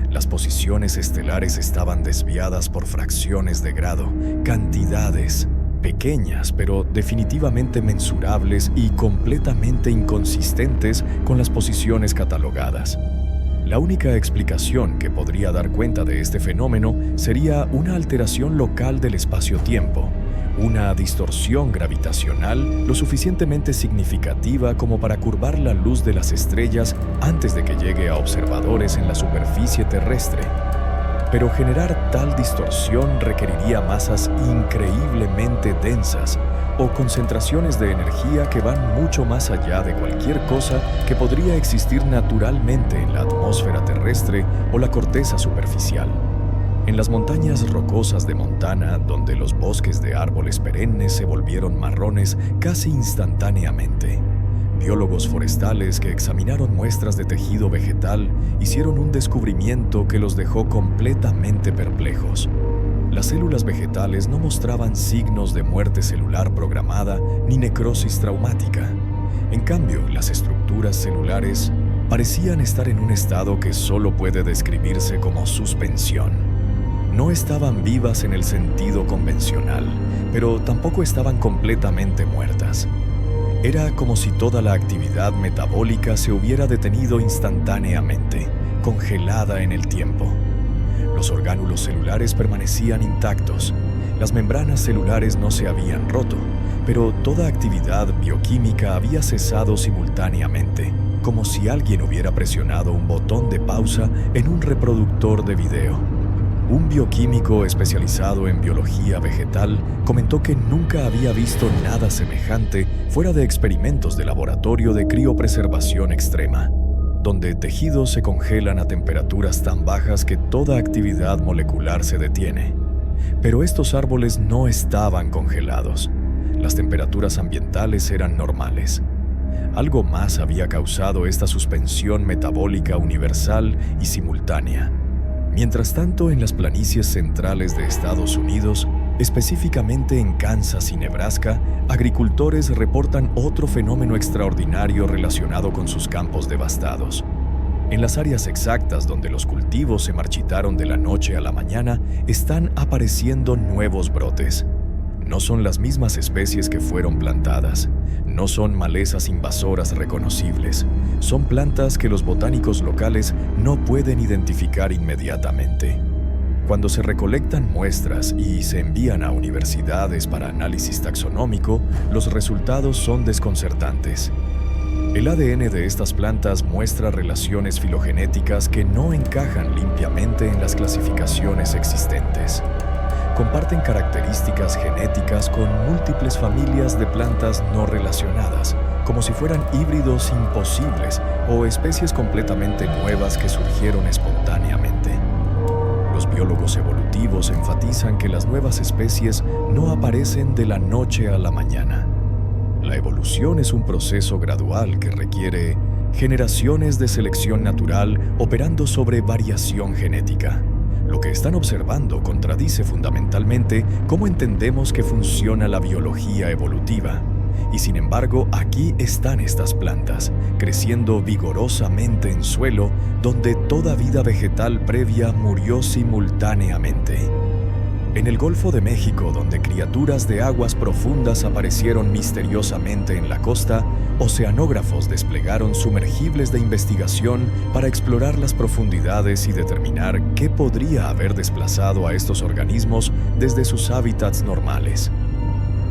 Las posiciones estelares estaban desviadas por fracciones de grado, cantidades pequeñas pero definitivamente mensurables y completamente inconsistentes con las posiciones catalogadas. La única explicación que podría dar cuenta de este fenómeno sería una alteración local del espacio-tiempo, una distorsión gravitacional lo suficientemente significativa como para curvar la luz de las estrellas antes de que llegue a observadores en la superficie terrestre. Pero generar tal distorsión requeriría masas increíblemente densas o concentraciones de energía que van mucho más allá de cualquier cosa que podría existir naturalmente en la atmósfera terrestre o la corteza superficial. En las montañas rocosas de Montana, donde los bosques de árboles perennes se volvieron marrones casi instantáneamente, biólogos forestales que examinaron muestras de tejido vegetal hicieron un descubrimiento que los dejó completamente perplejos. Las células vegetales no mostraban signos de muerte celular programada ni necrosis traumática. En cambio, las estructuras celulares parecían estar en un estado que solo puede describirse como suspensión. No estaban vivas en el sentido convencional, pero tampoco estaban completamente muertas. Era como si toda la actividad metabólica se hubiera detenido instantáneamente, congelada en el tiempo. Los orgánulos celulares permanecían intactos, las membranas celulares no se habían roto, pero toda actividad bioquímica había cesado simultáneamente, como si alguien hubiera presionado un botón de pausa en un reproductor de video. Un bioquímico especializado en biología vegetal comentó que nunca había visto nada semejante fuera de experimentos de laboratorio de criopreservación extrema, donde tejidos se congelan a temperaturas tan bajas que toda actividad molecular se detiene. Pero estos árboles no estaban congelados. Las temperaturas ambientales eran normales. Algo más había causado esta suspensión metabólica universal y simultánea. Mientras tanto, en las planicies centrales de Estados Unidos, Específicamente en Kansas y Nebraska, agricultores reportan otro fenómeno extraordinario relacionado con sus campos devastados. En las áreas exactas donde los cultivos se marchitaron de la noche a la mañana, están apareciendo nuevos brotes. No son las mismas especies que fueron plantadas, no son malezas invasoras reconocibles, son plantas que los botánicos locales no pueden identificar inmediatamente. Cuando se recolectan muestras y se envían a universidades para análisis taxonómico, los resultados son desconcertantes. El ADN de estas plantas muestra relaciones filogenéticas que no encajan limpiamente en las clasificaciones existentes. Comparten características genéticas con múltiples familias de plantas no relacionadas, como si fueran híbridos imposibles o especies completamente nuevas que surgieron espontáneamente. Los biólogos evolutivos enfatizan que las nuevas especies no aparecen de la noche a la mañana. La evolución es un proceso gradual que requiere generaciones de selección natural operando sobre variación genética. Lo que están observando contradice fundamentalmente cómo entendemos que funciona la biología evolutiva. Y sin embargo, aquí están estas plantas, creciendo vigorosamente en suelo donde toda vida vegetal previa murió simultáneamente. En el Golfo de México, donde criaturas de aguas profundas aparecieron misteriosamente en la costa, oceanógrafos desplegaron sumergibles de investigación para explorar las profundidades y determinar qué podría haber desplazado a estos organismos desde sus hábitats normales.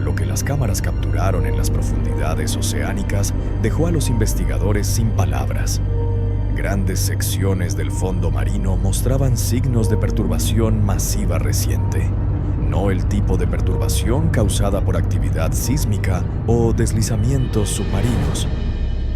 Lo que las cámaras capturaron en las profundidades oceánicas dejó a los investigadores sin palabras. Grandes secciones del fondo marino mostraban signos de perturbación masiva reciente, no el tipo de perturbación causada por actividad sísmica o deslizamientos submarinos.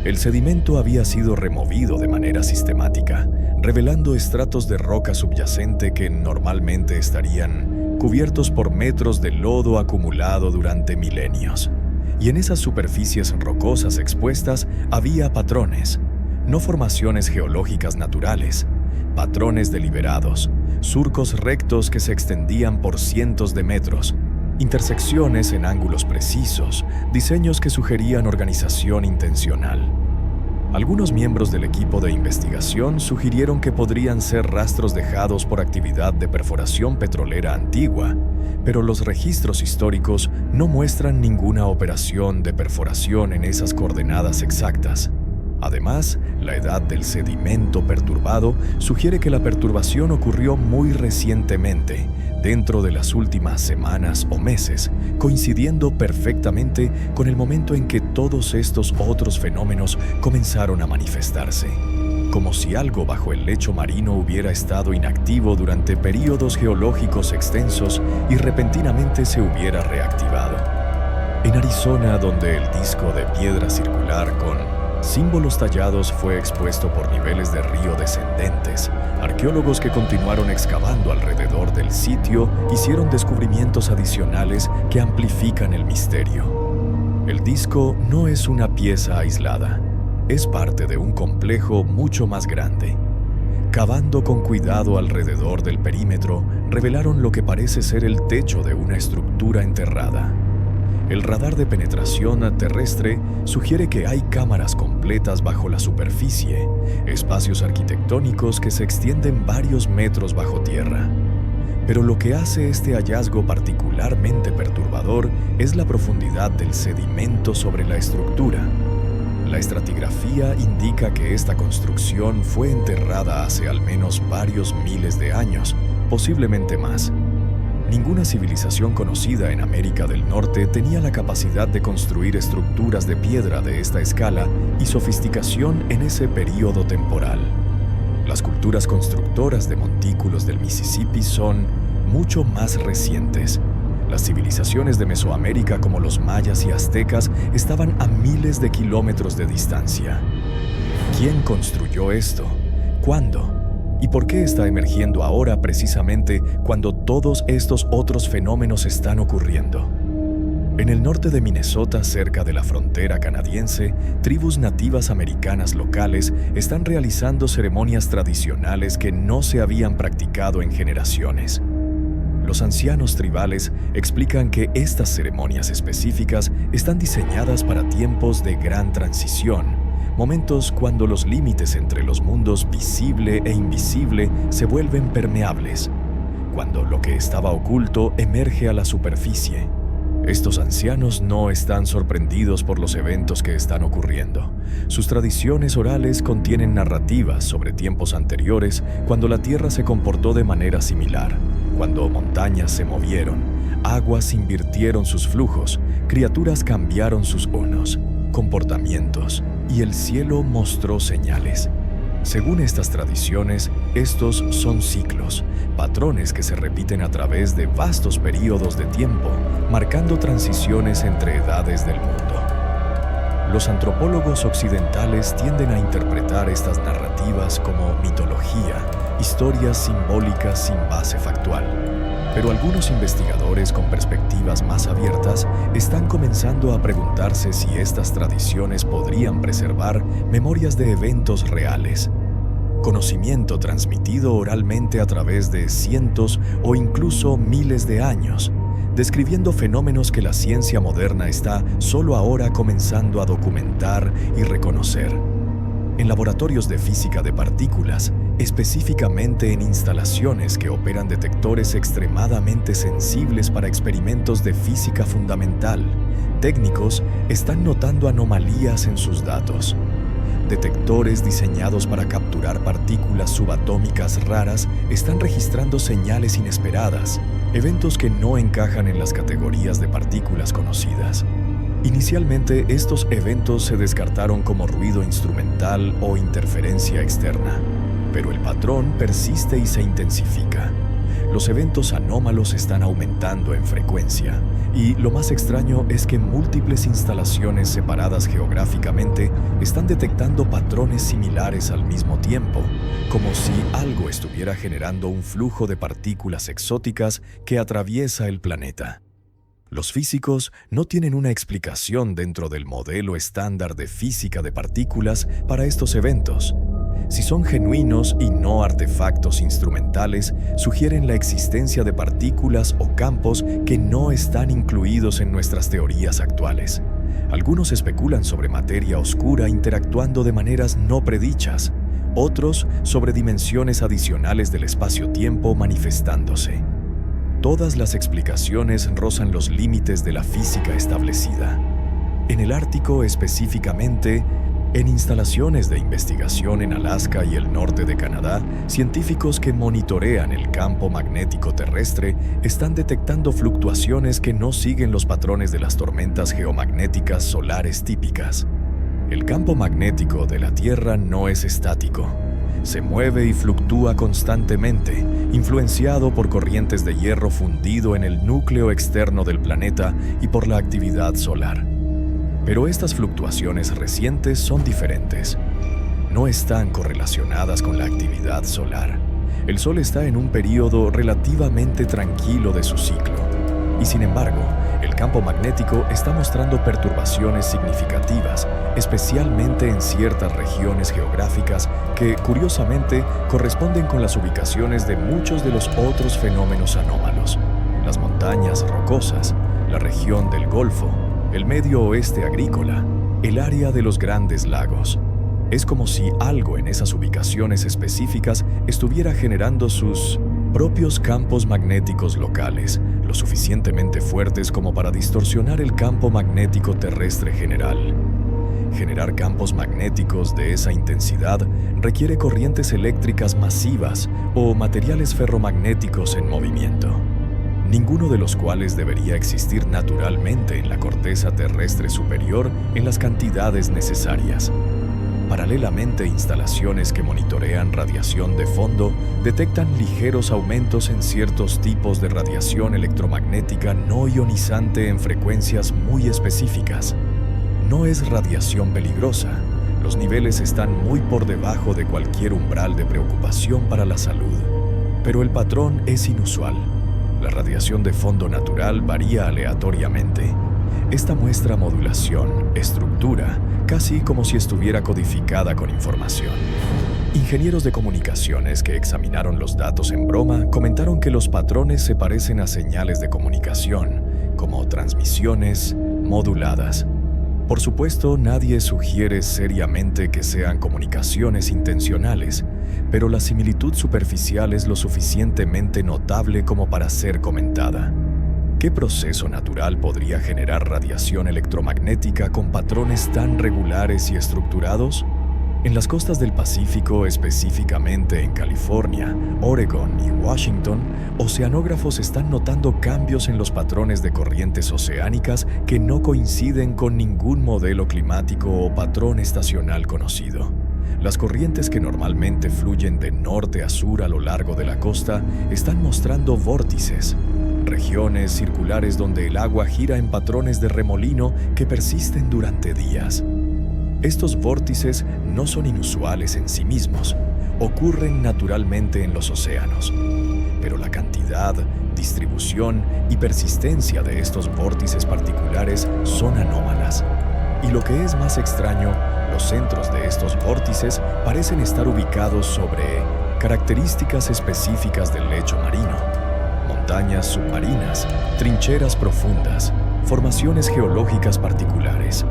El sedimento había sido removido de manera sistemática, revelando estratos de roca subyacente que normalmente estarían cubiertos por metros de lodo acumulado durante milenios. Y en esas superficies rocosas expuestas había patrones, no formaciones geológicas naturales, patrones deliberados, surcos rectos que se extendían por cientos de metros, intersecciones en ángulos precisos, diseños que sugerían organización intencional. Algunos miembros del equipo de investigación sugirieron que podrían ser rastros dejados por actividad de perforación petrolera antigua, pero los registros históricos no muestran ninguna operación de perforación en esas coordenadas exactas. Además, la edad del sedimento perturbado sugiere que la perturbación ocurrió muy recientemente, dentro de las últimas semanas o meses, coincidiendo perfectamente con el momento en que todos estos otros fenómenos comenzaron a manifestarse, como si algo bajo el lecho marino hubiera estado inactivo durante períodos geológicos extensos y repentinamente se hubiera reactivado. En Arizona, donde el disco de piedra circular con símbolos tallados fue expuesto por niveles de río descendentes, arqueólogos que continuaron excavando alrededor del sitio hicieron descubrimientos adicionales que amplifican el misterio. El disco no es una pieza aislada, es parte de un complejo mucho más grande. Cavando con cuidado alrededor del perímetro, revelaron lo que parece ser el techo de una estructura enterrada. El radar de penetración terrestre sugiere que hay cámaras completas bajo la superficie, espacios arquitectónicos que se extienden varios metros bajo tierra. Pero lo que hace este hallazgo particularmente perturbador es la profundidad del sedimento sobre la estructura. La estratigrafía indica que esta construcción fue enterrada hace al menos varios miles de años, posiblemente más. Ninguna civilización conocida en América del Norte tenía la capacidad de construir estructuras de piedra de esta escala y sofisticación en ese período temporal. Las culturas constructoras de montículos del Mississippi son mucho más recientes. Las civilizaciones de Mesoamérica como los mayas y aztecas estaban a miles de kilómetros de distancia. ¿Quién construyó esto? ¿Cuándo? ¿Y por qué está emergiendo ahora precisamente cuando todos estos otros fenómenos están ocurriendo? En el norte de Minnesota, cerca de la frontera canadiense, tribus nativas americanas locales están realizando ceremonias tradicionales que no se habían practicado en generaciones. Los ancianos tribales explican que estas ceremonias específicas están diseñadas para tiempos de gran transición, momentos cuando los límites entre los mundos visible e invisible se vuelven permeables, cuando lo que estaba oculto emerge a la superficie. Estos ancianos no están sorprendidos por los eventos que están ocurriendo. Sus tradiciones orales contienen narrativas sobre tiempos anteriores cuando la Tierra se comportó de manera similar, cuando montañas se movieron, aguas invirtieron sus flujos, criaturas cambiaron sus comportamientos y el cielo mostró señales. Según estas tradiciones, estos son ciclos, patrones que se repiten a través de vastos períodos de tiempo, marcando transiciones entre edades del mundo. Los antropólogos occidentales tienden a interpretar estas narrativas como mitología, historias simbólicas sin base factual. Pero algunos investigadores con perspectivas más abiertas están comenzando a preguntarse si estas tradiciones podrían preservar memorias de eventos reales. Conocimiento transmitido oralmente a través de cientos o incluso miles de años, describiendo fenómenos que la ciencia moderna está solo ahora comenzando a documentar y reconocer. En laboratorios de física de partículas, específicamente en instalaciones que operan detectores extremadamente sensibles para experimentos de física fundamental, técnicos están notando anomalías en sus datos. Detectores diseñados para capturar partículas subatómicas raras están registrando señales inesperadas, eventos que no encajan en las categorías de partículas conocidas. Inicialmente, estos eventos se descartaron como ruido instrumental o interferencia externa, pero el patrón persiste y se intensifica. Los eventos anómalos están aumentando en frecuencia, y lo más extraño es que múltiples instalaciones separadas geográficamente están detectando patrones similares al mismo tiempo, como si algo estuviera generando un flujo de partículas exóticas que atraviesa el planeta. Los físicos no tienen una explicación dentro del modelo estándar de física de partículas para estos eventos. Si son genuinos y no artefactos instrumentales, sugieren la existencia de partículas o campos que no están incluidos en nuestras teorías actuales. Algunos especulan sobre materia oscura interactuando de maneras no predichas, otros sobre dimensiones adicionales del espacio-tiempo manifestándose. Todas las explicaciones rozan los límites de la física establecida. En el Ártico específicamente, en instalaciones de investigación en Alaska y el norte de Canadá, científicos que monitorean el campo magnético terrestre están detectando fluctuaciones que no siguen los patrones de las tormentas geomagnéticas solares típicas. El campo magnético de la Tierra no es estático. Se mueve y fluctúa constantemente, influenciado por corrientes de hierro fundido en el núcleo externo del planeta y por la actividad solar. Pero estas fluctuaciones recientes son diferentes. No están correlacionadas con la actividad solar. El Sol está en un período relativamente tranquilo de su ciclo. Y sin embargo, el campo magnético está mostrando perturbaciones significativas, especialmente en ciertas regiones geográficas que, curiosamente, corresponden con las ubicaciones de muchos de los otros fenómenos anómalos. Las montañas rocosas, la región del Golfo, el medio oeste agrícola, el área de los grandes lagos. Es como si algo en esas ubicaciones específicas estuviera generando sus propios campos magnéticos locales, lo suficientemente fuertes como para distorsionar el campo magnético terrestre general. Generar campos magnéticos de esa intensidad requiere corrientes eléctricas masivas o materiales ferromagnéticos en movimiento, ninguno de los cuales debería existir naturalmente en la corteza terrestre superior en las cantidades necesarias. Paralelamente, instalaciones que monitorean radiación de fondo detectan ligeros aumentos en ciertos tipos de radiación electromagnética no ionizante en frecuencias muy específicas. No es radiación peligrosa. Los niveles están muy por debajo de cualquier umbral de preocupación para la salud. Pero el patrón es inusual. La radiación de fondo natural varía aleatoriamente. Esta muestra modulación, estructura, casi como si estuviera codificada con información. Ingenieros de comunicaciones que examinaron los datos en broma comentaron que los patrones se parecen a señales de comunicación, como transmisiones moduladas. Por supuesto, nadie sugiere seriamente que sean comunicaciones intencionales, pero la similitud superficial es lo suficientemente notable como para ser comentada. ¿Qué proceso natural podría generar radiación electromagnética con patrones tan regulares y estructurados? En las costas del Pacífico, específicamente en California, Oregon y Washington, oceanógrafos están notando cambios en los patrones de corrientes oceánicas que no coinciden con ningún modelo climático o patrón estacional conocido. Las corrientes que normalmente fluyen de norte a sur a lo largo de la costa están mostrando vórtices, regiones circulares donde el agua gira en patrones de remolino que persisten durante días. Estos vórtices no son inusuales en sí mismos, ocurren naturalmente en los océanos, pero la cantidad, distribución y persistencia de estos vórtices particulares son anómalas. Y lo que es más extraño, los centros de estos vórtices parecen estar ubicados sobre características específicas del lecho marino, montañas submarinas, trincheras profundas, formaciones geológicas particulares.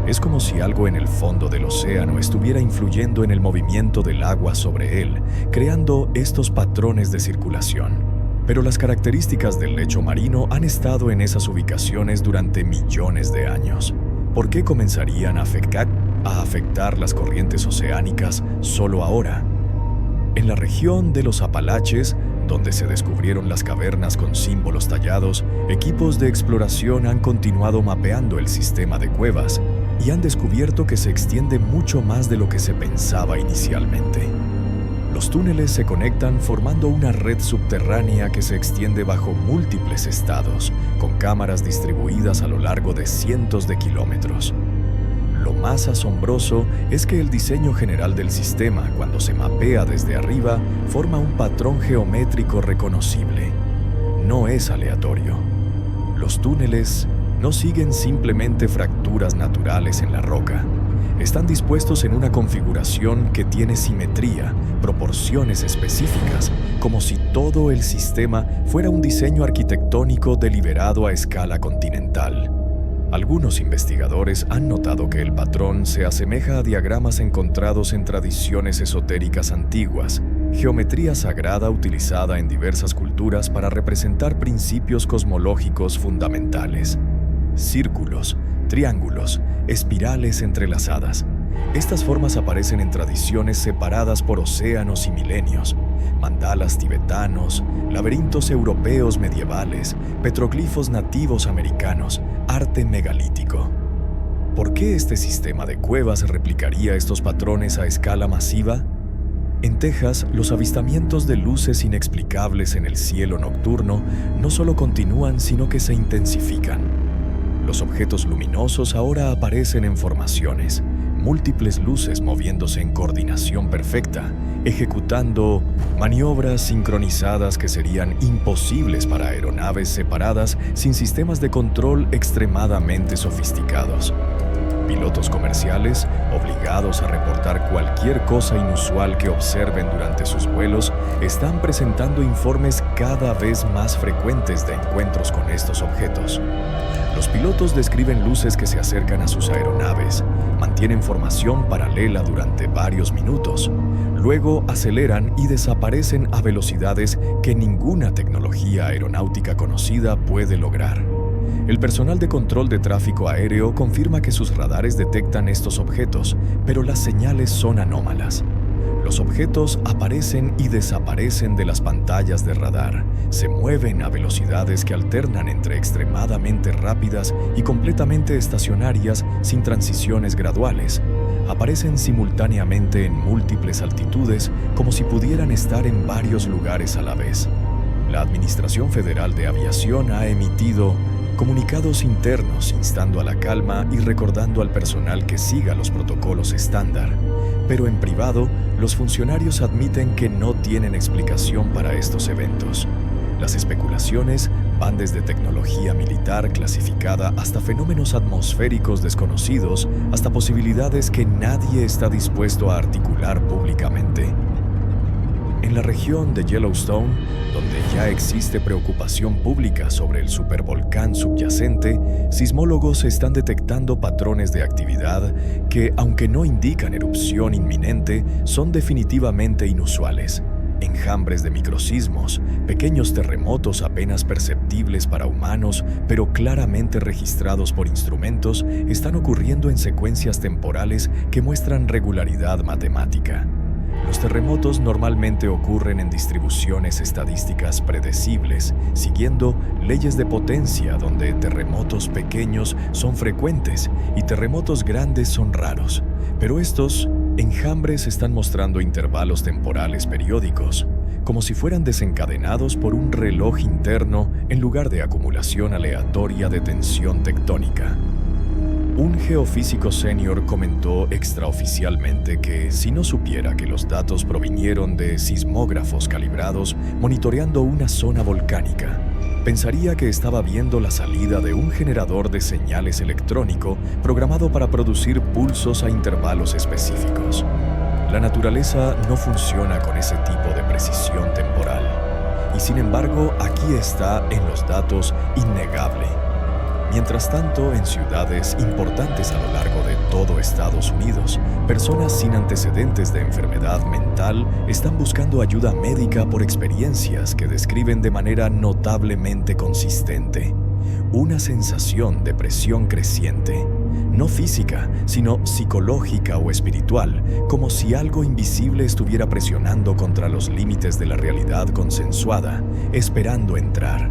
Es como si algo en el fondo del océano estuviera influyendo en el movimiento del agua sobre él, creando estos patrones de circulación. Pero las características del lecho marino han estado en esas ubicaciones durante millones de años. ¿Por qué comenzarían a afectar las corrientes oceánicas solo ahora? En la región de los Apalaches, donde se descubrieron las cavernas con símbolos tallados, equipos de exploración han continuado mapeando el sistema de cuevas y han descubierto que se extiende mucho más de lo que se pensaba inicialmente. Los túneles se conectan formando una red subterránea que se extiende bajo múltiples estados, con cámaras distribuidas a lo largo de cientos de kilómetros. Lo más asombroso es que el diseño general del sistema, cuando se mapea desde arriba, forma un patrón geométrico reconocible. No es aleatorio. Los túneles no siguen simplemente fracturas naturales en la roca. Están dispuestos en una configuración que tiene simetría, proporciones específicas, como si todo el sistema fuera un diseño arquitectónico deliberado a escala continental. Algunos investigadores han notado que el patrón se asemeja a diagramas encontrados en tradiciones esotéricas antiguas, geometría sagrada utilizada en diversas culturas para representar principios cosmológicos fundamentales. Círculos, triángulos, espirales entrelazadas. Estas formas aparecen en tradiciones separadas por océanos y milenios, mandalas tibetanos, laberintos europeos medievales, petroglifos nativos americanos, arte megalítico. ¿Por qué este sistema de cuevas replicaría estos patrones a escala masiva? En Texas, los avistamientos de luces inexplicables en el cielo nocturno no solo continúan, sino que se intensifican. Los objetos luminosos ahora aparecen en formaciones, múltiples luces moviéndose en coordinación perfecta, ejecutando maniobras sincronizadas que serían imposibles para aeronaves separadas sin sistemas de control extremadamente sofisticados. Pilotos comerciales, obligados a reportar cualquier cosa inusual que observen durante sus vuelos, están presentando informes cada vez más frecuentes de encuentros con estos objetos. Los pilotos describen luces que se acercan a sus aeronaves, mantienen formación paralela durante varios minutos, luego aceleran y desaparecen a velocidades que ninguna tecnología aeronáutica conocida puede lograr. El personal de control de tráfico aéreo confirma que sus radares detectan estos objetos, pero las señales son anómalas. Los objetos aparecen y desaparecen de las pantallas de radar, se mueven a velocidades que alternan entre extremadamente rápidas y completamente estacionarias sin transiciones graduales. Aparecen simultáneamente en múltiples altitudes, como si pudieran estar en varios lugares a la vez. La Administración Federal de Aviación ha emitido comunicados internos instando a la calma y recordando al personal que siga los protocolos estándar. Pero en privado, los funcionarios admiten que no tienen explicación para estos eventos. Las especulaciones Van desde tecnología militar clasificada hasta fenómenos atmosféricos desconocidos, hasta posibilidades que nadie está dispuesto a articular públicamente. En la región de Yellowstone, donde ya existe preocupación pública sobre el supervolcán subyacente, sismólogos están detectando patrones de actividad que, aunque no indican erupción inminente, son definitivamente inusuales. Enjambres de microsismos, pequeños terremotos apenas perceptibles para humanos, pero claramente registrados por instrumentos, están ocurriendo en secuencias temporales que muestran regularidad matemática. Los terremotos normalmente ocurren en distribuciones estadísticas predecibles, siguiendo leyes de potencia donde terremotos pequeños son frecuentes y terremotos grandes son raros. Pero estos enjambres están mostrando intervalos temporales periódicos, como si fueran desencadenados por un reloj interno en lugar de acumulación aleatoria de tensión tectónica. Un geofísico senior comentó extraoficialmente que si no supiera que los datos provinieron de sismógrafos calibrados monitoreando una zona volcánica, pensaría que estaba viendo la salida de un generador de señales electrónico programado para producir pulsos a intervalos específicos. La naturaleza no funciona con ese tipo de precisión temporal, y sin embargo aquí está en los datos innegable. Mientras tanto, en ciudades importantes a lo largo de todo Estados Unidos, personas sin antecedentes de enfermedad mental están buscando ayuda médica por experiencias que describen de manera notablemente consistente una sensación de presión creciente, no física, sino psicológica o espiritual, como si algo invisible estuviera presionando contra los límites de la realidad consensuada, esperando entrar.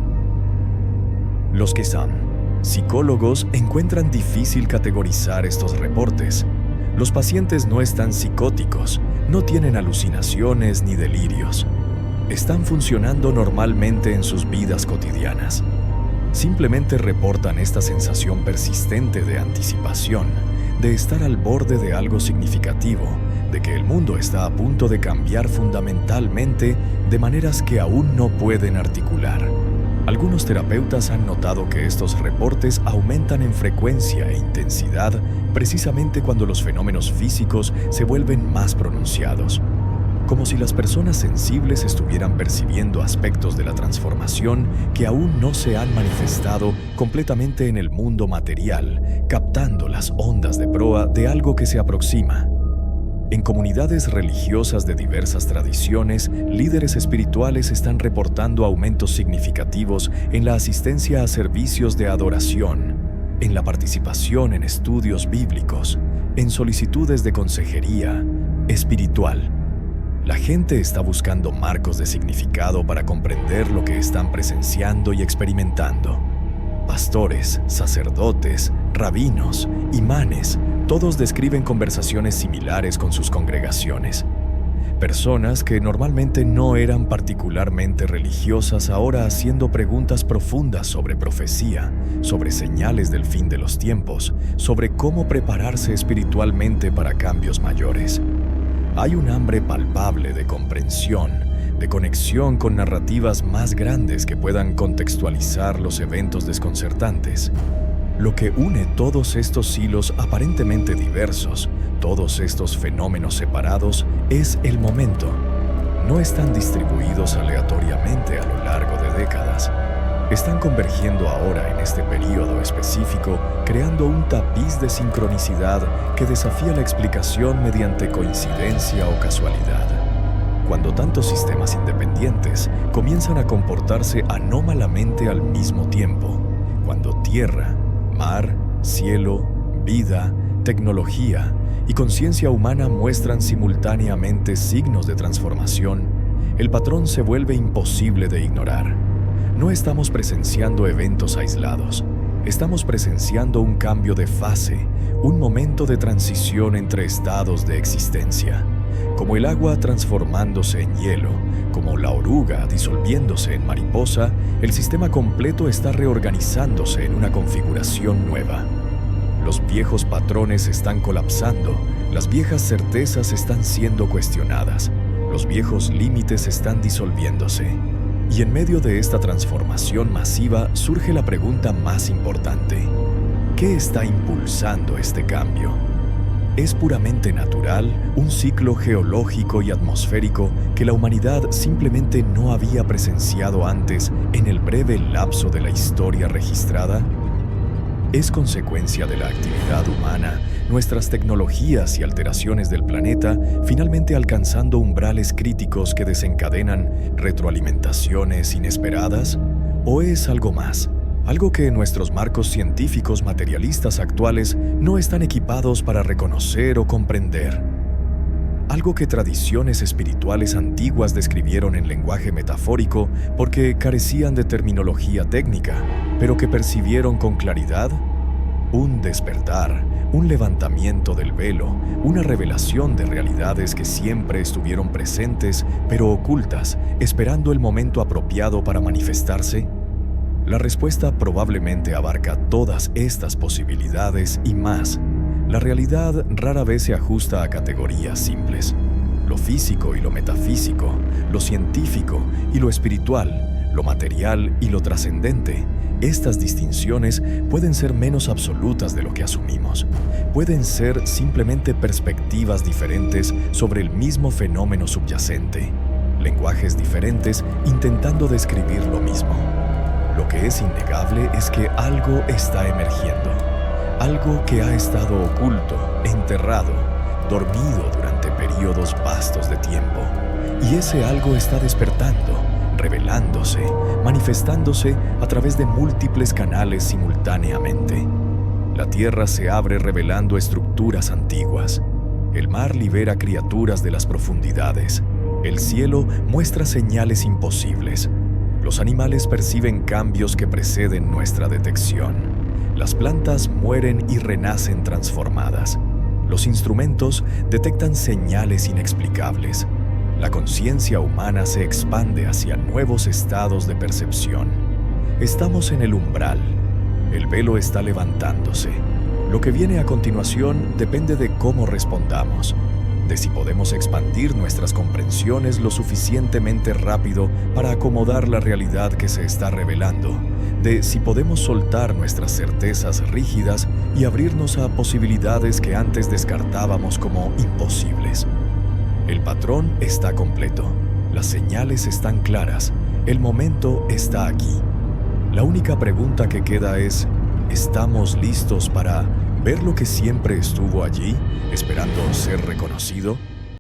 Los que son psicólogos encuentran difícil categorizar estos reportes. Los pacientes no están psicóticos, no tienen alucinaciones ni delirios. Están funcionando normalmente en sus vidas cotidianas. Simplemente reportan esta sensación persistente de anticipación, de estar al borde de algo significativo, de que el mundo está a punto de cambiar fundamentalmente de maneras que aún no pueden articular. Algunos terapeutas han notado que estos reportes aumentan en frecuencia e intensidad precisamente cuando los fenómenos físicos se vuelven más pronunciados, como si las personas sensibles estuvieran percibiendo aspectos de la transformación que aún no se han manifestado completamente en el mundo material, captando las ondas de proa de algo que se aproxima. En comunidades religiosas de diversas tradiciones, líderes espirituales están reportando aumentos significativos en la asistencia a servicios de adoración, en la participación en estudios bíblicos, en solicitudes de consejería espiritual. La gente está buscando marcos de significado para comprender lo que están presenciando y experimentando. Pastores, sacerdotes, rabinos, imanes, todos describen conversaciones similares con sus congregaciones. Personas que normalmente no eran particularmente religiosas ahora haciendo preguntas profundas sobre profecía, sobre señales del fin de los tiempos, sobre cómo prepararse espiritualmente para cambios mayores. Hay un hambre palpable de comprensión, de conexión con narrativas más grandes que puedan contextualizar los eventos desconcertantes. Lo que une todos estos hilos aparentemente diversos, todos estos fenómenos separados, es el momento. No están distribuidos aleatoriamente a lo largo de décadas. Están convergiendo ahora en este período específico, creando un tapiz de sincronicidad que desafía la explicación mediante coincidencia o casualidad. Cuando tantos sistemas independientes comienzan a comportarse anómalamente al mismo tiempo, cuando tierra, mar, cielo, vida, tecnología y conciencia humana muestran simultáneamente signos de transformación, el patrón se vuelve imposible de ignorar. No estamos presenciando eventos aislados, estamos presenciando un cambio de fase, un momento de transición entre estados de existencia. Como el agua transformándose en hielo, como la oruga disolviéndose en mariposa, el sistema completo está reorganizándose en una configuración nueva. Los viejos patrones están colapsando, las viejas certezas están siendo cuestionadas, los viejos límites están disolviéndose. Y en medio de esta transformación masiva surge la pregunta más importante: ¿qué está impulsando este cambio? ¿Es puramente natural, un ciclo geológico y atmosférico que la humanidad simplemente no había presenciado antes en el breve lapso de la historia registrada? ¿Es consecuencia de la actividad humana, nuestras tecnologías y alteraciones del planeta finalmente alcanzando umbrales críticos que desencadenan retroalimentaciones inesperadas? ¿O es algo más? Algo que nuestros marcos científicos materialistas actuales no están equipados para reconocer o comprender. Algo que tradiciones espirituales antiguas describieron en lenguaje metafórico porque carecían de terminología técnica, pero que percibieron con claridad. Un despertar, un levantamiento del velo, una revelación de realidades que siempre estuvieron presentes, pero ocultas, esperando el momento apropiado para manifestarse. La respuesta probablemente abarca todas estas posibilidades y más. La realidad rara vez se ajusta a categorías simples. Lo físico y lo metafísico, lo científico y lo espiritual, lo material y lo trascendente. Estas distinciones pueden ser menos absolutas de lo que asumimos. Pueden ser simplemente perspectivas diferentes sobre el mismo fenómeno subyacente. Lenguajes diferentes intentando describir lo mismo. Lo que es innegable es que algo está emergiendo, algo que ha estado oculto, enterrado, dormido durante periodos vastos de tiempo. Y ese algo está despertando, revelándose, manifestándose a través de múltiples canales simultáneamente. La tierra se abre revelando estructuras antiguas. El mar libera criaturas de las profundidades. El cielo muestra señales imposibles. Los animales perciben cambios que preceden nuestra detección. Las plantas mueren y renacen transformadas. Los instrumentos detectan señales inexplicables. La conciencia humana se expande hacia nuevos estados de percepción. Estamos en el umbral. El velo está levantándose. Lo que viene a continuación depende de cómo respondamos, de si podemos expandir nuestras comprensiones lo suficientemente rápido para acomodar la realidad que se está revelando, de si podemos soltar nuestras certezas rígidas y abrirnos a posibilidades que antes descartábamos como imposibles. El patrón está completo, las señales están claras, el momento está aquí. La única pregunta que queda es: ¿estamos listos para ver lo que siempre estuvo allí, esperando ser reconocido?